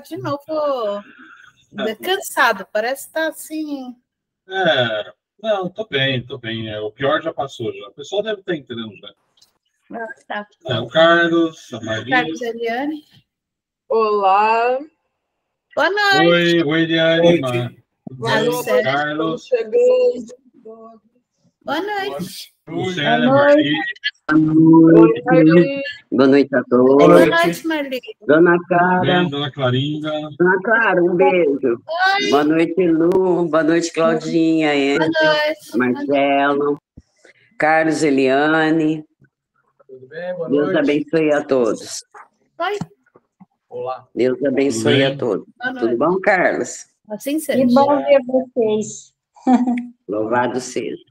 de novo cansado. Parece que tá assim. Não, tô bem, tô bem. O pior já passou já. O pessoal deve estar entendendo já. Tá. O Carlos, a Marlinha. Carlos, Eliane. Olá. Boa noite. Oi, Eliane. Carlos. Chegando. Boa noite. Luciana, Marli. Boa noite a todos. Boa noite, Marli. Dona Clara. Bem, Dona Clarinda. Dona Clara, um beijo. Oi. Boa noite, Lu. Boa noite, Claudinha. Boa noite. Marcelo. Carlos, Eliane. Tudo bem? Boa Deus noite. abençoe a todos. Oi. Olá. Deus abençoe a todos. Tudo bom, Carlos? Assim seja. Que bom ver vocês. Louvado seja.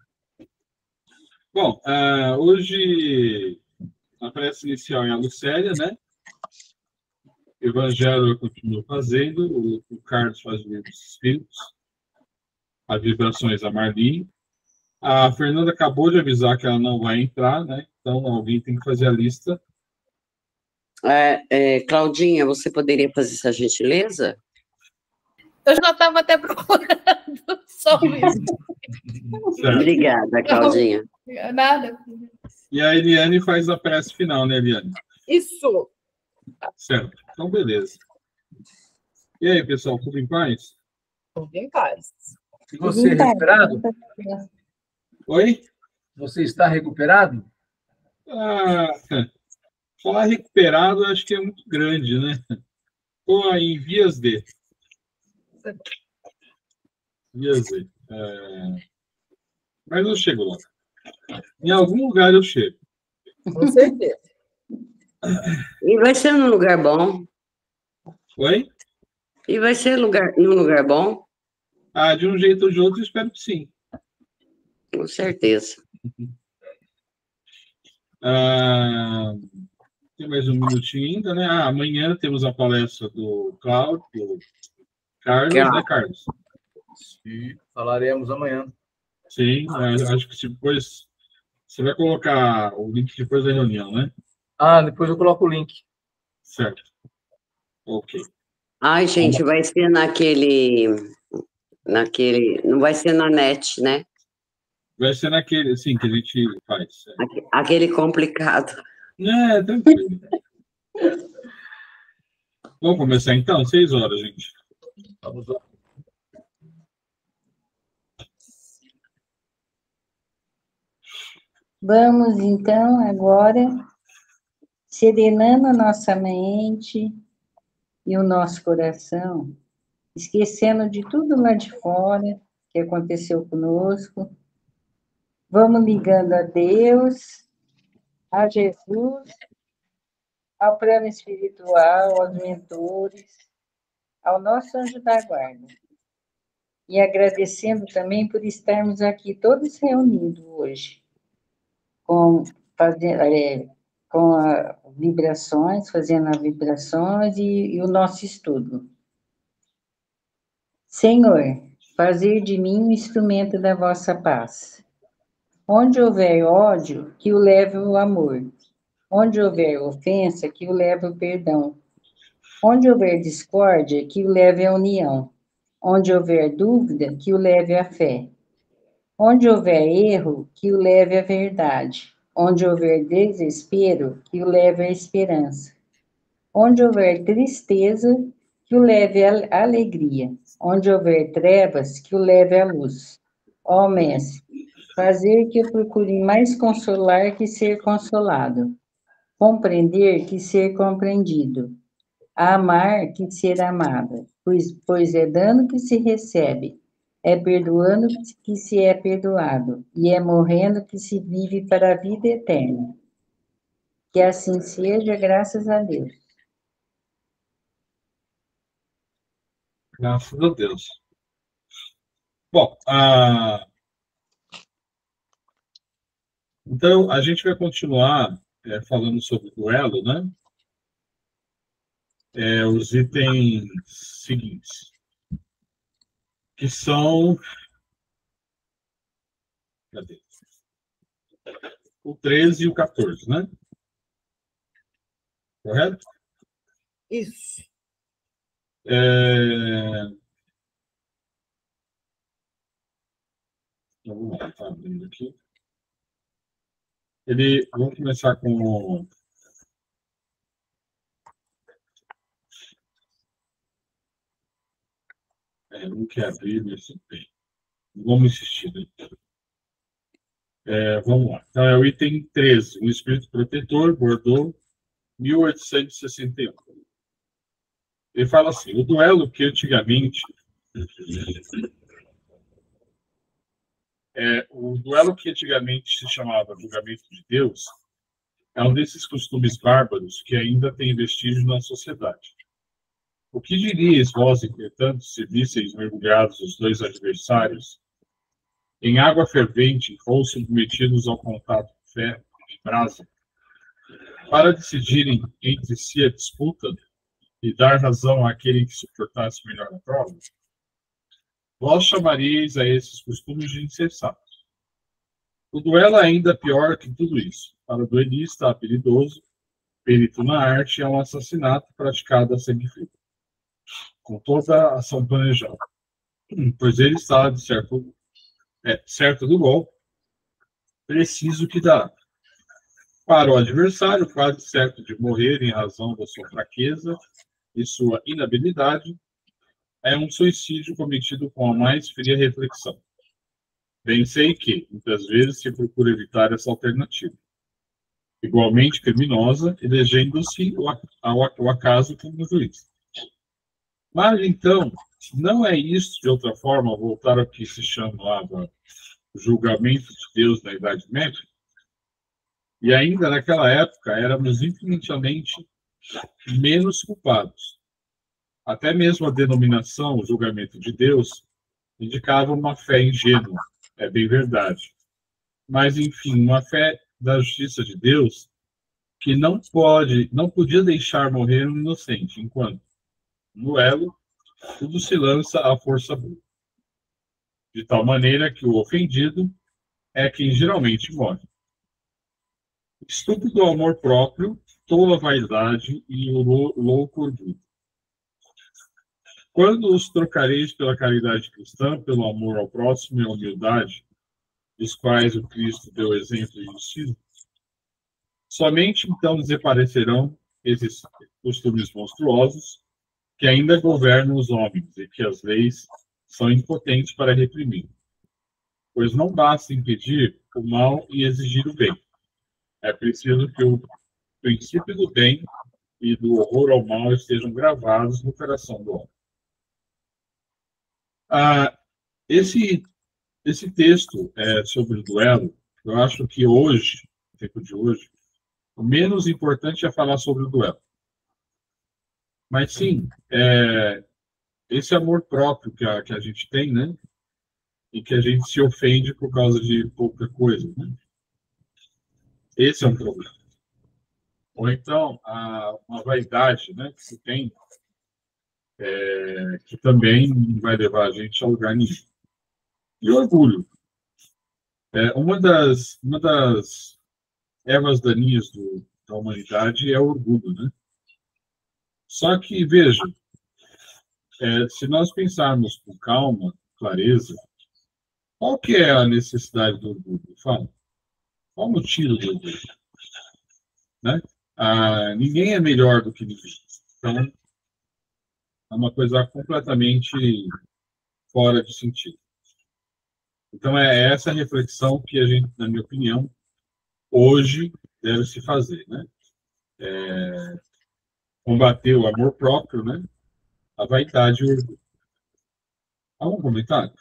Bom, hoje a prece inicial em a Lucélia, né? O Evangelho eu continuo fazendo, o Carlos faz o livro dos Espíritos, as vibrações a Marli. A Fernanda acabou de avisar que ela não vai entrar, né? Então alguém tem que fazer a lista. Claudinha, você poderia fazer essa gentileza? Eu já estava até procurando só isso. Obrigada, Claudinha. Nada. E a Eliane faz a prece final, né, Eliane? Isso. Certo. Então, beleza. E aí, pessoal, tudo em paz? Tudo em paz. E você recuperado? Oi? Você está recuperado? Falar recuperado acho que é muito grande, né? Estou em vias de. Mas eu chego lá. Em algum lugar eu chego. Com certeza. E vai ser num lugar bom. Oi? E vai ser num lugar bom? De um jeito ou de outro, espero que sim. Com certeza. Tem mais um minutinho ainda, né? Amanhã temos a palestra do Cláudio, do Carlos, né, Carlos? Sim, falaremos amanhã. Sim, acho que depois você vai colocar o link depois da reunião, né? Depois eu coloco o link. Certo. Ok. Ai, gente, vai ser naquele... Não vai ser na net, né? Vai ser naquele, sim, que a gente faz. Aquele complicado. Tranquilo. Vamos começar então? 6 horas, gente. Vamos lá. Vamos, então, agora, serenando a nossa mente e o nosso coração, esquecendo de tudo lá de fora que aconteceu conosco, vamos ligando a Deus, a Jesus, ao plano espiritual, aos mentores, ao nosso anjo da guarda. E agradecendo também por estarmos aqui todos reunidos hoje, com vibrações, fazendo as vibrações e o nosso estudo. Senhor, fazer de mim um instrumento da vossa paz. Onde houver ódio, que o leve o amor. Onde houver ofensa, que o leve o perdão. Onde houver discórdia, que o leve a união. Onde houver dúvida, que o leve a fé. Onde houver erro, que o leve à verdade. Onde houver desespero, que o leve à esperança. Onde houver tristeza, que o leve à alegria. Onde houver trevas, que o leve à luz. Ó Mestre, fazer que eu procure mais consolar que ser consolado. Compreender que ser compreendido. Amar que ser amado, pois é dando que se recebe. É perdoando que se é perdoado, e é morrendo que se vive para a vida eterna. Que assim seja, graças a Deus. Graças a Deus. Bom, então a gente vai continuar falando sobre o duelo, né? Os itens seguintes, que são... Cadê? O 13 e o 14, né? Correto? Isso. Vamos lá, tá abrindo aqui. Vamos começar com não quer abrir, mas bem. Vamos insistir. Né? Vamos lá. Então, é o item 13, um espírito protetor, Bordeaux, 1861. Ele fala assim, o duelo que antigamente se chamava julgamento de Deus é um desses costumes bárbaros que ainda tem vestígio na sociedade. O que diríeis vós, entretanto, se visseis mergulhados os dois adversários em água fervente ou submetidos ao contato de ferro e brasa, para decidirem entre si a disputa e dar razão àquele que suportasse melhor a prova? Vós chamaríeis a esses costumes de insensatos. O duelo é ainda pior que tudo isso. Para o duelista habilidoso, perito na arte, é um assassinato praticado a sangue frio, com toda a ação planejada, pois ele está, de certo do golpe, preciso que dá. Para o adversário, quase certo de morrer em razão da sua fraqueza e sua inabilidade, é um suicídio cometido com a mais fria reflexão. Bem sei que, muitas vezes, se procura evitar essa alternativa, igualmente criminosa, elegendo-se ao acaso como juiz. Mas, então, não é isso, de outra forma, voltar ao que se chamava julgamento de Deus na Idade Média? E ainda naquela época, éramos infinitamente menos culpados. Até mesmo a denominação, o julgamento de Deus, indicava uma fé ingênua, é bem verdade. Mas, enfim, uma fé da justiça de Deus que não podia deixar morrer um inocente, enquanto, no elo, tudo se lança à força bruta. De tal maneira que o ofendido é quem geralmente morre. Estúpido amor próprio, tola vaidade e o louco orgulho. Quando os trocareis pela caridade cristã, pelo amor ao próximo e a humildade, dos quais o Cristo deu exemplo e ensino, somente então desaparecerão esses costumes monstruosos que ainda governam os homens e que as leis são impotentes para reprimir. Pois não basta impedir o mal e exigir o bem. É preciso que o princípio do bem e do horror ao mal estejam gravados no coração do homem. Esse texto sobre o duelo, eu acho que hoje, no tempo de hoje, o menos importante é falar sobre o duelo. Mas sim, esse amor próprio que a gente tem, né? E que a gente se ofende por causa de pouca coisa, né? Esse é um problema. Ou então, uma vaidade, né, que se tem, que também vai levar a gente a lugar nenhum. E o orgulho. Uma das ervas daninhas da humanidade é o orgulho, né? Só que, veja, se nós pensarmos com calma, clareza, qual que é a necessidade do orgulho? Fala. Qual o motivo do orgulho? Né? Ninguém é melhor do que ninguém. Então, é uma coisa completamente fora de sentido. Então, é essa reflexão que a gente, na minha opinião, hoje deve se fazer, né? Combater o amor próprio, né? A vaidade e o orgulho. Algum comentário?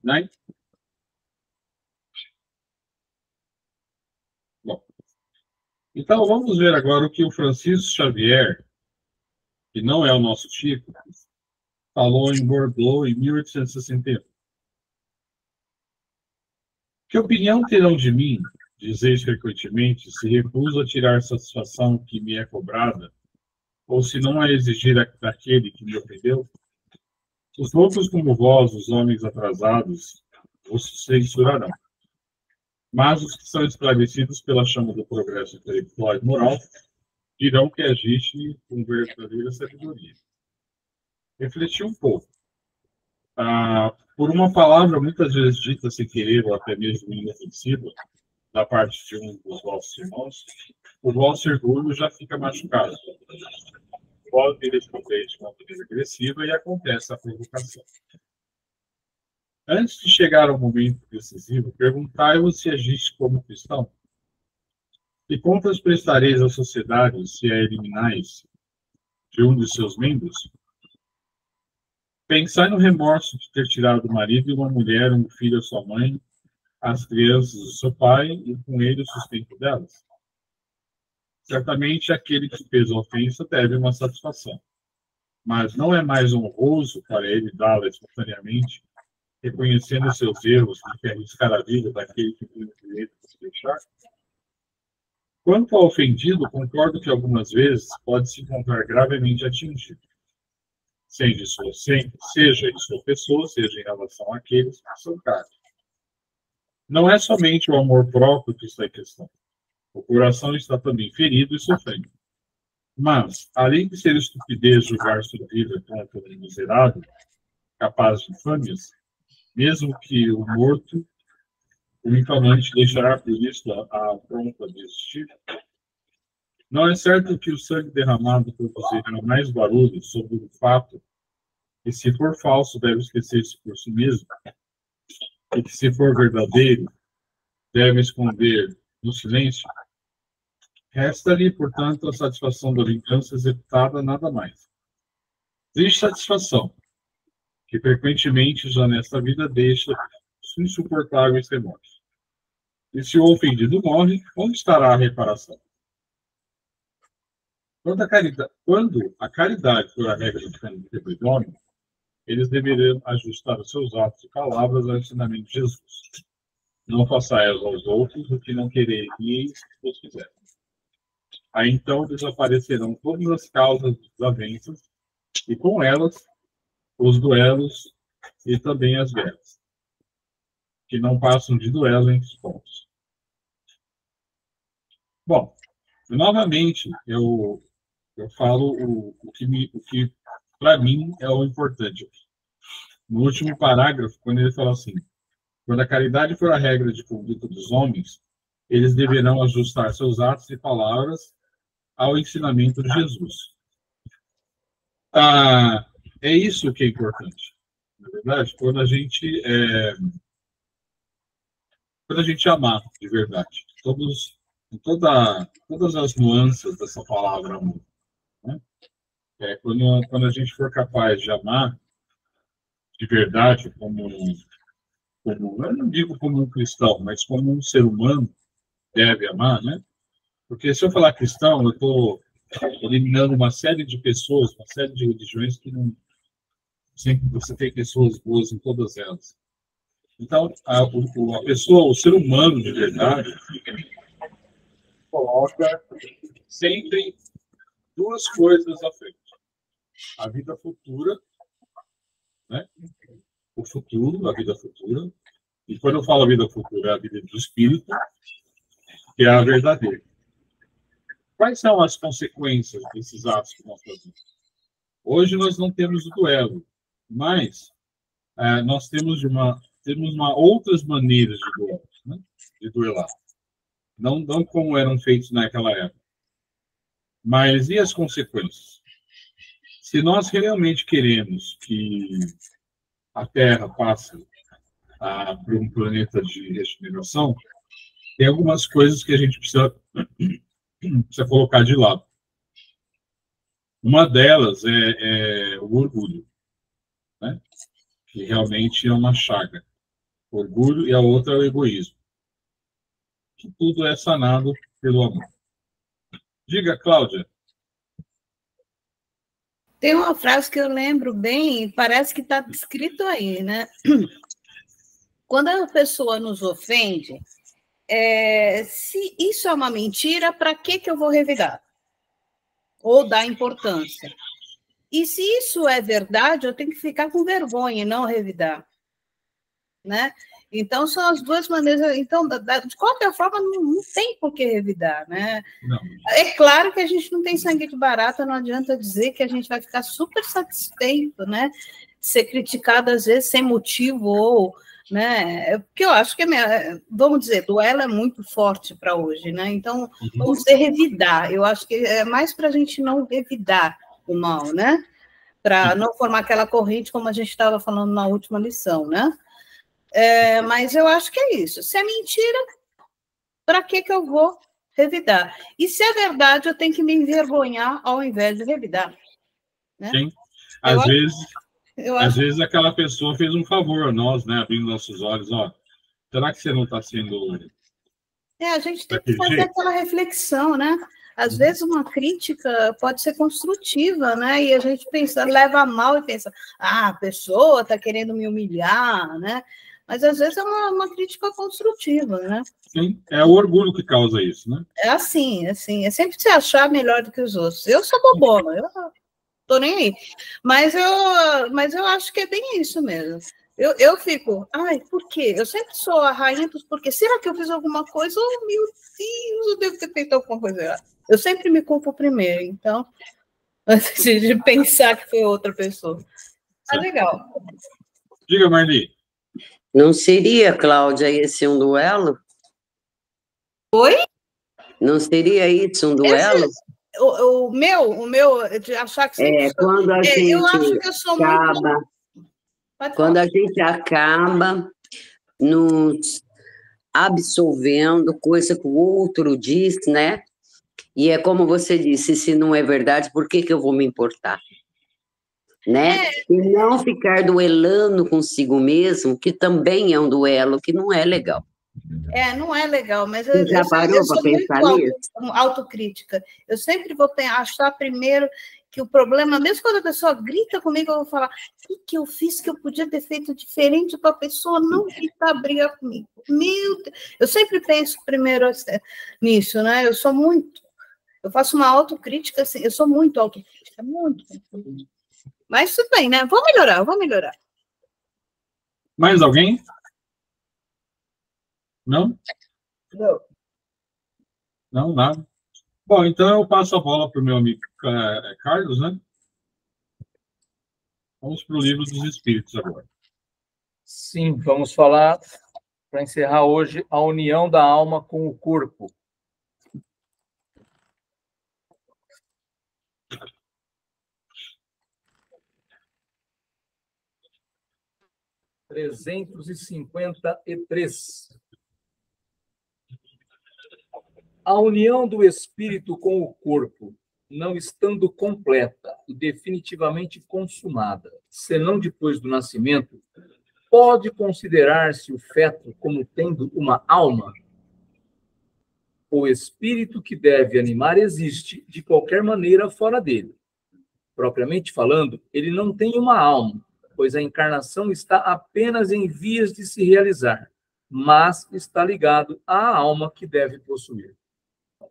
Né? Bom, então vamos ver agora o que o Francisco Xavier, que não é o nosso Chico, falou em Bordeaux em 1861. Que opinião terão de mim, dizeis frequentemente, se recuso a tirar satisfação que me é cobrada, ou se não a exigir daquele que me ofendeu? Os loucos como vós, os homens atrasados, os censurarão. Mas os que são esclarecidos pela chama do progresso intelectual e moral dirão que agiste com verdadeira sabedoria. Refletir um pouco. Por uma palavra muitas vezes dita sem querer ou até mesmo inofensiva da parte de um dos vossos irmãos, o vosso orgulho já fica machucado. Pode responder de uma maneira agressiva e acontece a provocação. Antes de chegar ao momento decisivo, perguntai-vos se agiste como cristão. Que contas prestareis à sociedade se a eliminais de um de seus membros? Pensai no remorso de ter tirado o marido e uma mulher, um filho à sua mãe, as crianças do seu pai e com ele o sustento delas. Certamente aquele que fez a ofensa deve uma satisfação, mas não é mais honroso para ele dá-la espontaneamente, reconhecendo seus erros do que arriscar a vida daquele que tem o direito de se deixar? Quanto ao ofendido, concordo que algumas vezes pode se encontrar gravemente atingido, seja em sua pessoa, seja em relação àqueles que são caros. Não é somente o amor próprio que está em questão. O coração está também ferido e sofrendo. Mas, além de ser estupidez julgar sua vida contra um miserável, capaz de infâmias, mesmo que o morto, o infamante deixará por isso a pronta de existir. Não é certo que o sangue derramado produzirá mais barulho sobre o fato que, se for falso, deve esquecer-se por si mesmo, e que, se for verdadeiro, deve esconder no silêncio? Resta-lhe, portanto, a satisfação da vingança executada, nada mais. Triste satisfação, que frequentemente já nesta vida deixa insuportáveis remorsos. E se o ofendido morre, onde estará a reparação? Quando a caridade for a regra de predomínio, eles deveriam ajustar os seus atos e palavras ao ensinamento de Jesus. Não façais aos outros o que não quereis que vos fizerem. Aí então desaparecerão todas as causas das desavenças e com elas os duelos e também as guerras, que não passam de duelo entre os povos. Bom, novamente eu falo o que para mim é o importante. No último parágrafo, quando ele fala assim: quando a caridade for a regra de conduta dos homens, eles deverão ajustar seus atos e palavras ao ensinamento de Jesus. É isso que é importante. Na verdade, quando a gente amar de verdade, todas as nuances dessa palavra amor, né? Quando a gente for capaz de amar de verdade, eu não digo como um cristão, mas como um ser humano deve amar, né? Porque se eu falar cristão, eu estou eliminando uma série de pessoas, uma série de religiões que não... Sempre você tem pessoas boas em todas elas. Então, a pessoa, o ser humano de verdade, coloca sempre duas coisas à frente: a vida futura, né? O futuro, a vida futura. E quando eu falo a vida futura, é a vida do espírito, que é a verdadeira. Quais são as consequências desses atos que nós fazemos? Hoje nós não temos o duelo, mas nós temos outras maneiras de duelo, né? De duelar. Não como eram feitos naquela época. Mas e as consequências? Se nós realmente queremos que a Terra passe para um planeta de regeneração, tem algumas coisas que a gente precisa colocar de lado. Uma delas é o orgulho, né? Que realmente é uma chaga. O orgulho, e a outra é o egoísmo. Que tudo é sanado pelo amor. Diga, Cláudia. Tem uma frase que eu lembro bem, e parece que está escrito aí, né? Quando a pessoa nos ofende, se isso é uma mentira, para que eu vou revidar? Ou dar importância? E se isso é verdade, eu tenho que ficar com vergonha e não revidar, né? Então, são as duas maneiras. Então, de qualquer forma, não tem por que revidar, né? Não. É claro que a gente não tem sangue de barata, não adianta dizer que a gente vai ficar super satisfeito, né? Ser criticado, às vezes, sem motivo, ou, né? Porque eu acho que, vamos dizer, duelo é muito forte para hoje, né? Então, vamos dizer, revidar. Eu acho que é mais para a gente não revidar o mal, né? Para não formar aquela corrente, como a gente estava falando na última lição, né? Mas eu acho que é isso. Se é mentira, para que eu vou revidar? E se é verdade, eu tenho que me envergonhar ao invés de revidar. Né? Sim. Às vezes aquela pessoa fez um favor a nós, né? Abrindo nossos olhos, ó. Será que você não está sendo... A gente tem que fazer aquela reflexão, né? Às vezes uma crítica pode ser construtiva, né? E a gente pensa, leva a mal e pensa, a pessoa está querendo me humilhar, né? Mas às vezes é uma crítica construtiva, né? Sim, é o orgulho que causa isso, né? É assim, é sempre se achar melhor do que os outros. Eu sou bobona, eu não tô nem aí. Mas eu acho que é bem isso mesmo. Eu fico, ai, por quê? Eu sempre sou a rainha dos porquê. Será que eu fiz alguma coisa? Oh, meu Deus, eu devo ter feito alguma coisa errada. Eu sempre me culpo primeiro, então, antes de pensar que foi outra pessoa. Tá legal. Diga, Marli. Não seria, Cláudia, esse um duelo? Oi? Não seria isso um duelo? O meu, de achar que sempre sou... Quando a gente eu acho que eu sou acaba, quando a gente acaba nos absolvendo coisa que o outro diz, né? E é como você disse, se não é verdade, por que eu vou me importar? Né? E não ficar duelando consigo mesmo, que também é um duelo que não é legal. Não é legal, mas Você já parou para pensar nisso? Autocrítica. Eu sempre vou achar primeiro que o problema, mesmo quando a pessoa grita comigo, eu vou falar, o que eu fiz que eu podia ter feito diferente para a pessoa não gritar, brigar comigo? Meu Deus. Eu sempre penso primeiro nisso, né? Eu faço uma autocrítica, assim, eu sou muito autocrítica, muito. Mas tudo bem, né? Vou melhorar. Mais alguém? Não? Não. Não, nada. Bom, então eu passo a bola para o meu amigo Carlos, né? Vamos para o Livro dos Espíritos agora. Sim, vamos falar, para encerrar hoje, a união da alma com o corpo. (353) A união do espírito com o corpo, não estando completa e definitivamente consumada, senão depois do nascimento, pode considerar-se o feto como tendo uma alma? O espírito que deve animar existe, de qualquer maneira, fora dele. Propriamente falando, ele não tem uma alma, pois a encarnação está apenas em vias de se realizar, mas está ligado à alma que deve possuir.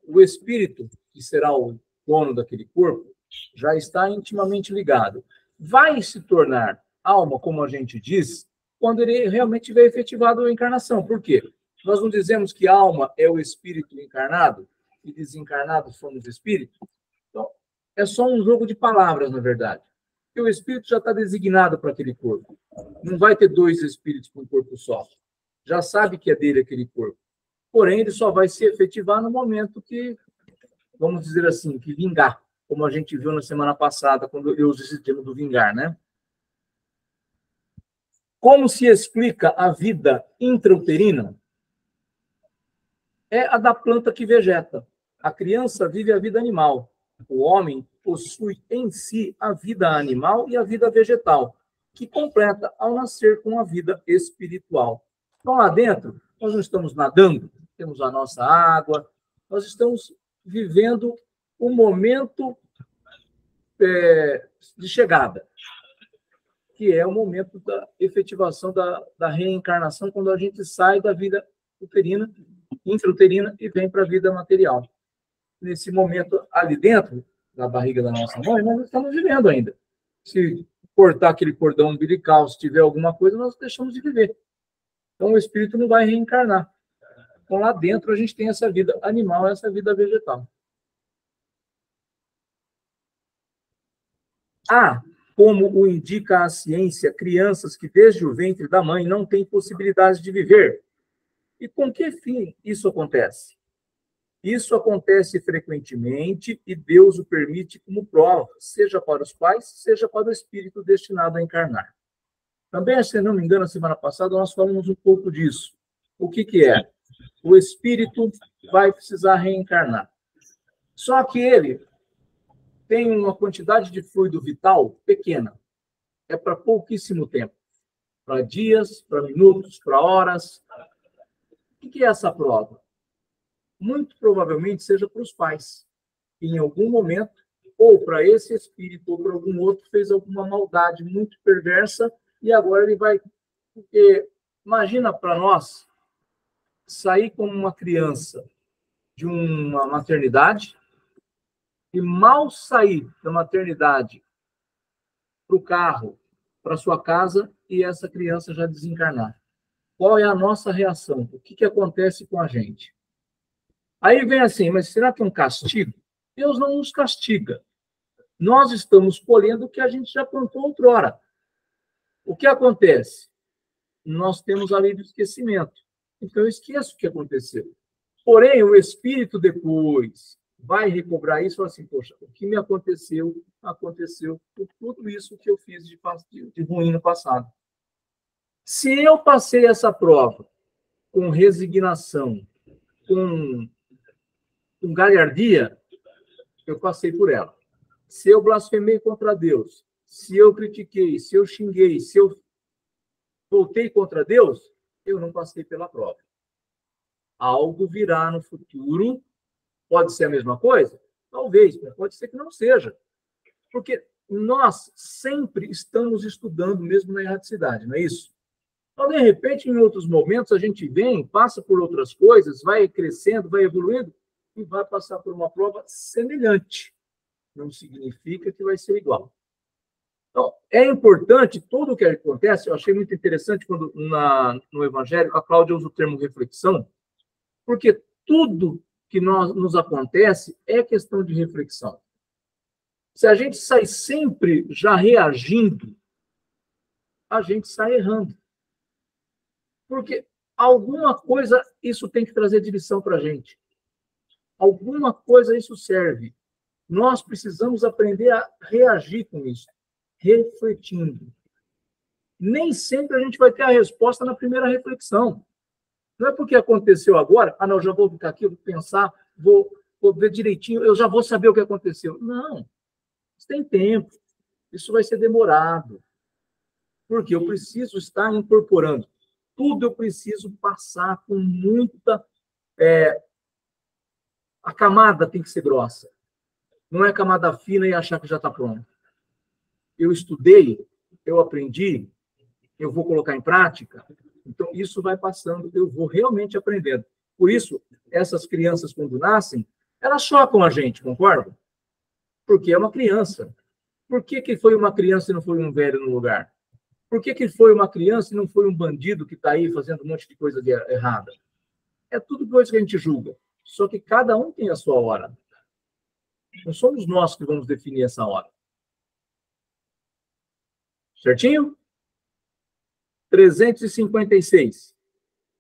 O espírito, que será o dono daquele corpo, já está intimamente ligado. Vai se tornar alma, como a gente diz, quando ele realmente tiver efetivado a encarnação. Por quê? Nós não dizemos que alma é o espírito encarnado e desencarnados somos espírito? Então, é só um jogo de palavras, na verdade. Porque o espírito já está designado para aquele corpo. Não vai ter dois espíritos com um corpo só. Já sabe que é dele aquele corpo. Porém, ele só vai se efetivar no momento que, vamos dizer assim, que vingar, como a gente viu na semana passada, quando eu usei esse termo do vingar, né? Como se explica a vida intrauterina? É a da planta que vegeta. A criança vive a vida animal. O homem possui em si a vida animal e a vida vegetal, que completa ao nascer com a vida espiritual. Então, lá dentro, nós não estamos nadando, temos a nossa água, nós estamos vivendo o momento de chegada, que é o momento da efetivação da reencarnação, quando a gente sai da vida uterina, intrauterina, e vem para a vida material. Nesse momento, ali dentro da barriga da nossa mãe, nós estamos vivendo ainda. Se cortar aquele cordão umbilical, se tiver alguma coisa, nós deixamos de viver. Então, o espírito não vai reencarnar. Então, lá dentro, a gente tem essa vida animal, essa vida vegetal. Há, como o indica a ciência, crianças que desde o ventre da mãe não têm possibilidade de viver. E com que fim isso acontece? Isso acontece frequentemente e Deus o permite como prova, seja para os pais, seja para o espírito destinado a encarnar. Também, se não me engano, na semana passada nós falamos um pouco disso. O que é? O espírito vai precisar reencarnar. Só que ele tem uma quantidade de fluido vital pequena. É para pouquíssimo tempo. Para dias, para minutos, para horas. O que é essa prova? Muito provavelmente seja para os pais. Em algum momento, ou para esse espírito, ou para algum outro, fez alguma maldade muito perversa, e agora ele vai... Porque, imagina para nós, sair como uma criança de uma maternidade, e mal sair da maternidade para o carro, para sua casa, e essa criança já desencarnar. Qual é a nossa reação? O que acontece com a gente? Aí vem assim, mas será que é um castigo? Deus não nos castiga. Nós estamos colhendo o que a gente já plantou outrora. O que acontece? Nós temos a lei do esquecimento. Então, eu esqueço o que aconteceu. Porém, o espírito depois vai recobrar isso e falar assim, poxa, o que me aconteceu, aconteceu por tudo isso que eu fiz de ruim no passado. Se eu passei essa prova com resignação, com galhardia, eu passei por ela. Se eu blasfemei contra Deus, se eu critiquei, se eu xinguei, se eu voltei contra Deus, eu não passei pela prova. Algo virá no futuro. Pode ser a mesma coisa? Talvez, mas pode ser que não seja. Porque nós sempre estamos estudando mesmo na erraticidade, não é isso? Então, de repente, em outros momentos, a gente vem, passa por outras coisas, vai crescendo, vai evoluindo, e vai passar por uma prova semelhante. Não significa que vai ser igual. Então, é importante, tudo o que acontece, eu achei muito interessante quando no Evangelho, a Cláudia usa o termo reflexão, porque tudo que nos acontece é questão de reflexão. Se a gente sai sempre já reagindo, a gente sai errando. Porque alguma coisa isso tem que trazer de lição para a gente. Alguma coisa isso serve. Nós precisamos aprender a reagir com isso, refletindo. Nem sempre a gente vai ter a resposta na primeira reflexão. Não é porque aconteceu agora, não, já vou ficar aqui, vou pensar, vou ver direitinho, eu já vou saber o que aconteceu. Não, isso tem tempo, isso vai ser demorado. Porque eu preciso estar incorporando. Tudo eu preciso passar com muita... A camada tem que ser grossa. Não é camada fina e achar que já está pronto. Eu estudei, eu aprendi, eu vou colocar em prática. Então, isso vai passando, eu vou realmente aprendendo. Por isso, essas crianças, quando nascem, elas chocam a gente, concorda? Porque é uma criança. Por que foi uma criança e não foi um velho no lugar? Por que foi uma criança e não foi um bandido que está aí fazendo um monte de coisa errada? É tudo coisa que a gente julga. Só que cada um tem a sua hora. Não somos nós que vamos definir essa hora. Certinho? 356.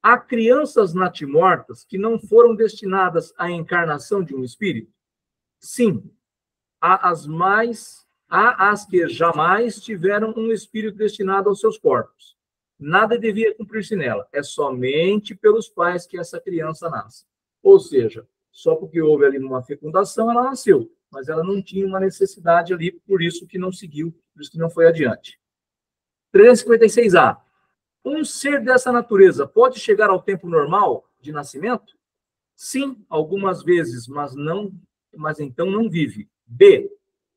Há crianças natimortas que não foram destinadas à encarnação de um espírito? Sim. Há as que jamais tiveram um espírito destinado aos seus corpos. Nada devia cumprir-se nela. É somente pelos pais que essa criança nasce. Ou seja, só porque houve ali uma fecundação, ela nasceu. Mas ela não tinha uma necessidade ali, por isso que não seguiu, por isso que não foi adiante. 356A. Um ser dessa natureza pode chegar ao tempo normal de nascimento? Sim, algumas vezes, mas então não vive. B.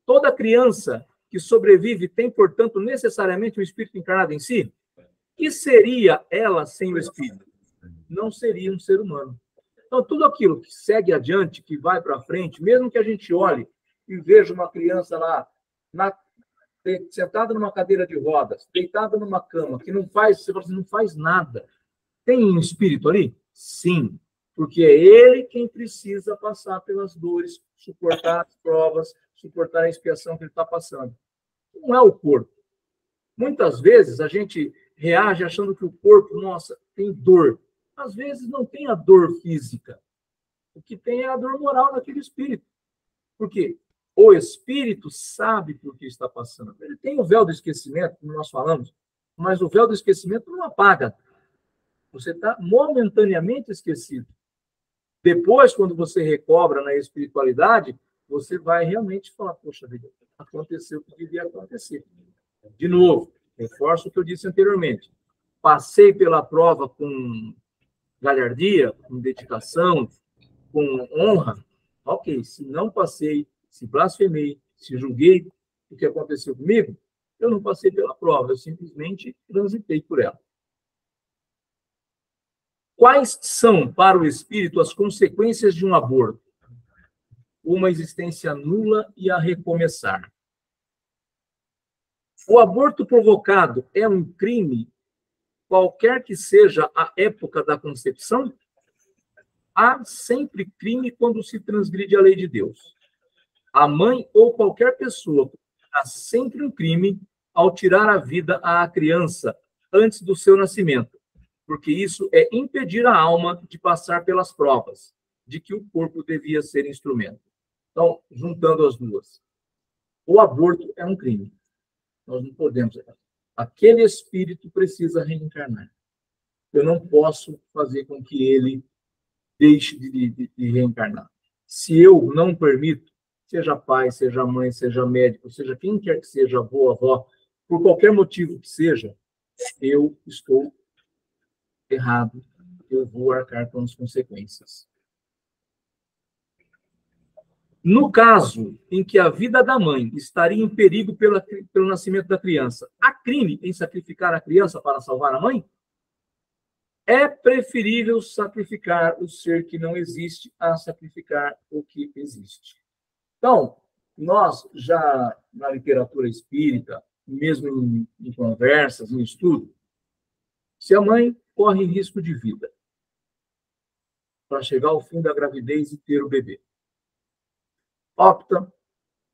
Toda criança que sobrevive tem, portanto, necessariamente um espírito encarnado em si? Que seria ela sem o espírito? Não seria um ser humano. Então, tudo aquilo que segue adiante, que vai para frente, mesmo que a gente olhe e veja uma criança lá, sentada numa cadeira de rodas, deitada numa cama, que não faz, você fala assim, não faz nada. Tem um espírito ali? Sim, porque é ele quem precisa passar pelas dores, suportar as provas, suportar a expiação que ele está passando. Não é o corpo. Muitas vezes a gente reage achando que o corpo, nossa, tem dor. Às vezes não tem a dor física. O que tem é a dor moral naquele espírito. Por quê? O espírito sabe por que está passando. Ele tem o véu do esquecimento, como nós falamos, mas o véu do esquecimento não apaga. Você está momentaneamente esquecido. Depois, quando você recobra na espiritualidade, você vai realmente falar, poxa vida, aconteceu o que devia acontecer. De novo, reforço o que eu disse anteriormente. Passei pela prova com galhardia, com dedicação, com honra. Ok, se não passei, se blasfemei, se julguei o que aconteceu comigo, eu não passei pela prova, eu simplesmente transitei por ela. Quais são, para o espírito, as consequências de um aborto? Uma existência nula e a recomeçar. O aborto provocado é um crime, qualquer que seja a época da concepção? Há sempre crime quando se transgride a lei de Deus. A mãe ou qualquer pessoa há sempre um crime ao tirar a vida à criança antes do seu nascimento, porque isso é impedir a alma de passar pelas provas de que o corpo devia ser instrumento. Então, juntando as duas, o aborto é um crime. Nós não podemos. Aquele espírito precisa reencarnar. Eu não posso fazer com que ele deixe de reencarnar. Se eu não permito, seja pai, seja mãe, seja médico, seja quem quer que seja, avô, avó, por qualquer motivo que seja, eu estou errado, eu vou arcar com as consequências. No caso em que a vida da mãe estaria em perigo pelo nascimento da criança, há crime em sacrificar a criança para salvar a mãe? É preferível sacrificar o ser que não existe a sacrificar o que existe. Então, nós já, na literatura espírita, mesmo em conversas, em estudo, se a mãe corre risco de vida para chegar ao fim da gravidez e ter o bebê, opta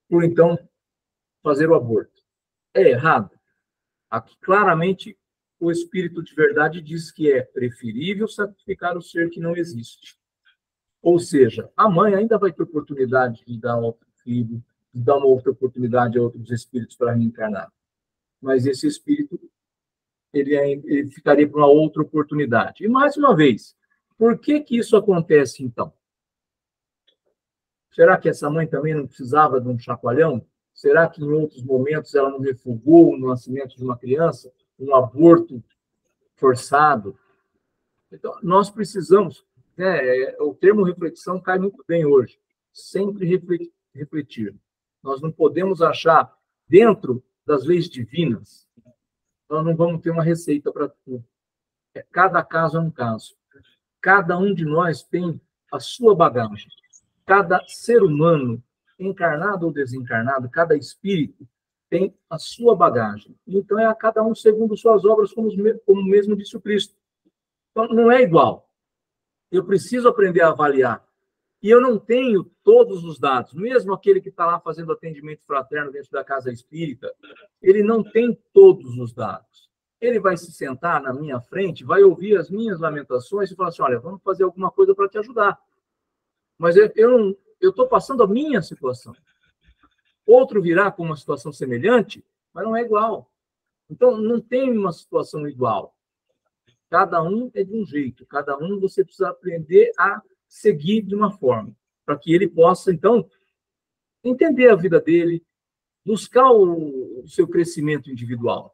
por, então, fazer o aborto. É errado? Aqui, claramente, o Espírito de verdade diz que é preferível sacrificar o ser que não existe. Ou seja, a mãe ainda vai ter oportunidade de dar outro filho, de dar uma outra oportunidade a outros espíritos para reencarnar. Mas esse espírito, ele ficaria para uma outra oportunidade. E, mais uma vez, por que isso acontece, então? Será que essa mãe também não precisava de um chacoalhão? Será que em outros momentos ela não refugou no nascimento de uma criança? Um aborto forçado? Então, nós precisamos, o termo reflexão cai muito bem hoje, sempre refletir. Nós não podemos achar dentro das leis divinas, nós não vamos ter uma receita para tudo. Cada caso é um caso. Cada um de nós tem a sua bagagem. Cada ser humano, encarnado ou desencarnado, cada espírito tem a sua bagagem. Então, é a cada um segundo suas obras, como mesmo disse o Cristo. Então, não é igual. Eu preciso aprender a avaliar. E eu não tenho todos os dados. Mesmo aquele que está lá fazendo atendimento fraterno dentro da casa espírita, ele não tem todos os dados. Ele vai se sentar na minha frente, vai ouvir as minhas lamentações e falar assim, olha, vamos fazer alguma coisa para te ajudar. Mas eu estou passando a minha situação. Outro virá com uma situação semelhante, mas não é igual. Então, não tem uma situação igual. Cada um é de um jeito. Cada um você precisa aprender a seguir de uma forma, para que ele possa, então, entender a vida dele, buscar o seu crescimento individual.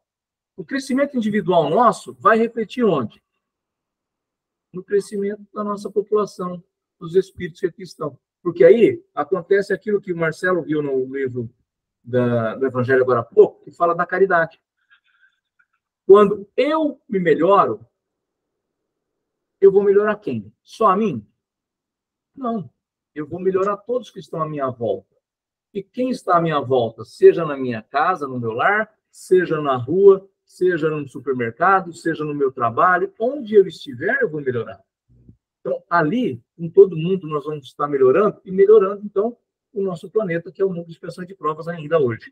O crescimento individual nosso vai refletir onde? No crescimento da nossa população, dos espíritos que aqui estão. Porque aí acontece aquilo que o Marcelo viu no livro do Evangelho agora há pouco, que fala da caridade. Quando eu me melhoro, eu vou melhorar quem? Só a mim? Não. Eu vou melhorar todos que estão à minha volta. E quem está à minha volta, seja na minha casa, no meu lar, seja na rua, seja no supermercado, seja no meu trabalho, onde eu estiver, eu vou melhorar. Então, ali, com todo mundo, nós vamos estar melhorando, e melhorando, então, o nosso planeta, que é o mundo de expressão de provas ainda hoje.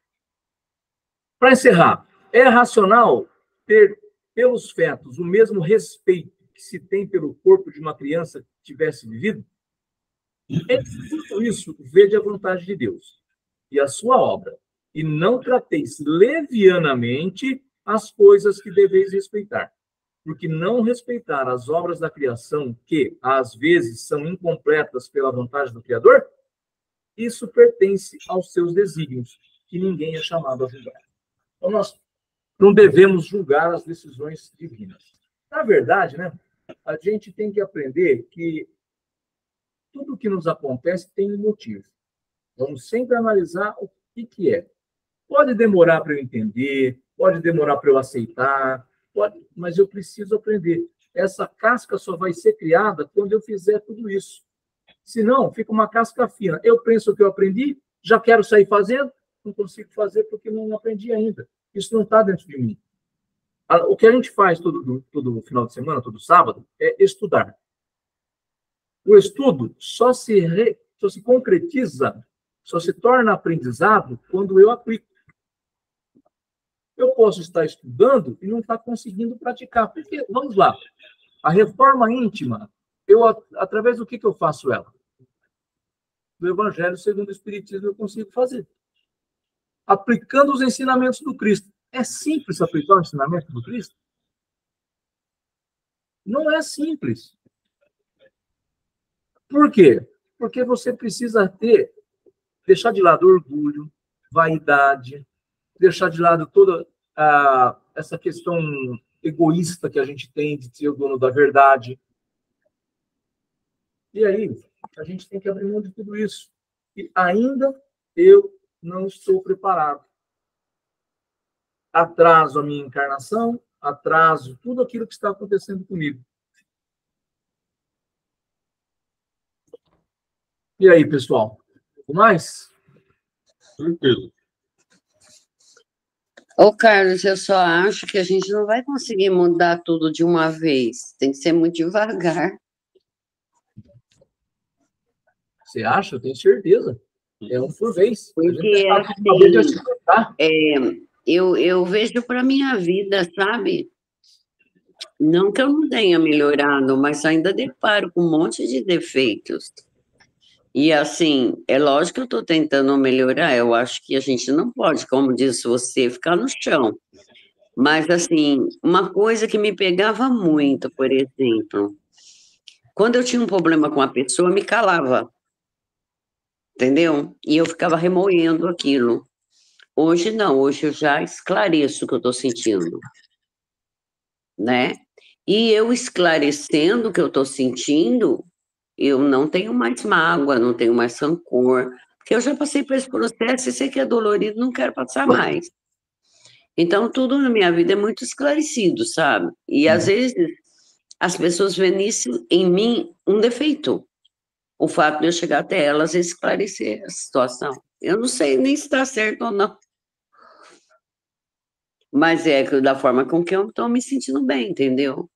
Para encerrar, é racional ter, pelos fetos, o mesmo respeito que se tem pelo corpo de uma criança que tivesse vivido? Em tudo isso, vede a vontade de Deus e a sua obra, e não trateis levianamente as coisas que deveis respeitar, porque não respeitar as obras da criação, que, às vezes, são incompletas pela vontade do Criador, isso pertence aos seus desígnios, que ninguém é chamado a julgar. Então, nós não devemos julgar as decisões divinas. Na verdade, né, a gente tem que aprender que tudo que nos acontece tem um motivo. Vamos sempre analisar o que é. Pode demorar para eu entender, pode demorar para eu aceitar, mas eu preciso aprender. Essa casca só vai ser criada quando eu fizer tudo isso. Senão, fica uma casca fina. Eu penso que eu aprendi, já quero sair fazendo, não consigo fazer porque não aprendi ainda. Isso não está dentro de mim. O que a gente faz todo final de semana, todo sábado, é estudar. O estudo só se concretiza, só se torna aprendizado quando eu aplico. Eu posso estar estudando e não estar conseguindo praticar. Porque, vamos lá, a reforma íntima, através do que eu faço ela? Do Evangelho segundo o Espiritismo eu consigo fazer. Aplicando os ensinamentos do Cristo. É simples aplicar o ensinamento do Cristo? Não é simples. Por quê? Porque você precisa deixar de lado orgulho, vaidade, deixar de lado toda essa questão egoísta que a gente tem de ser o dono da verdade. E aí, a gente tem que abrir mão de tudo isso. E ainda eu não estou preparado. Atraso a minha encarnação, atraso tudo aquilo que está acontecendo comigo. E aí, pessoal? Mais? Tranquilo. Ô, Carlos, eu só acho que a gente não vai conseguir mudar tudo de uma vez. Tem que ser muito devagar. Você acha? Eu tenho certeza. É um por vez. Porque, eu vejo para a minha vida, sabe? Não que eu não tenha melhorado, mas ainda deparo com um monte de defeitos. E, assim, é lógico que eu estou tentando melhorar. Eu acho que a gente não pode, como disse você, ficar no chão. Mas, assim, uma coisa que me pegava muito, por exemplo, quando eu tinha um problema com a pessoa, me calava. Entendeu? E eu ficava remoendo aquilo. Hoje não, hoje eu já esclareço o que eu estou sentindo, né? E eu esclarecendo o que eu estou sentindo, eu não tenho mais mágoa, não tenho mais rancor, porque eu já passei por esse processo e sei que é dolorido, não quero passar mais. Então, tudo na minha vida é muito esclarecido, sabe? E, às vezes, as pessoas veem nisso, em mim, um defeito. O fato de eu chegar até elas e esclarecer a situação. Eu não sei nem se está certo ou não. Mas é da forma com que eu estou me sentindo bem, entendeu?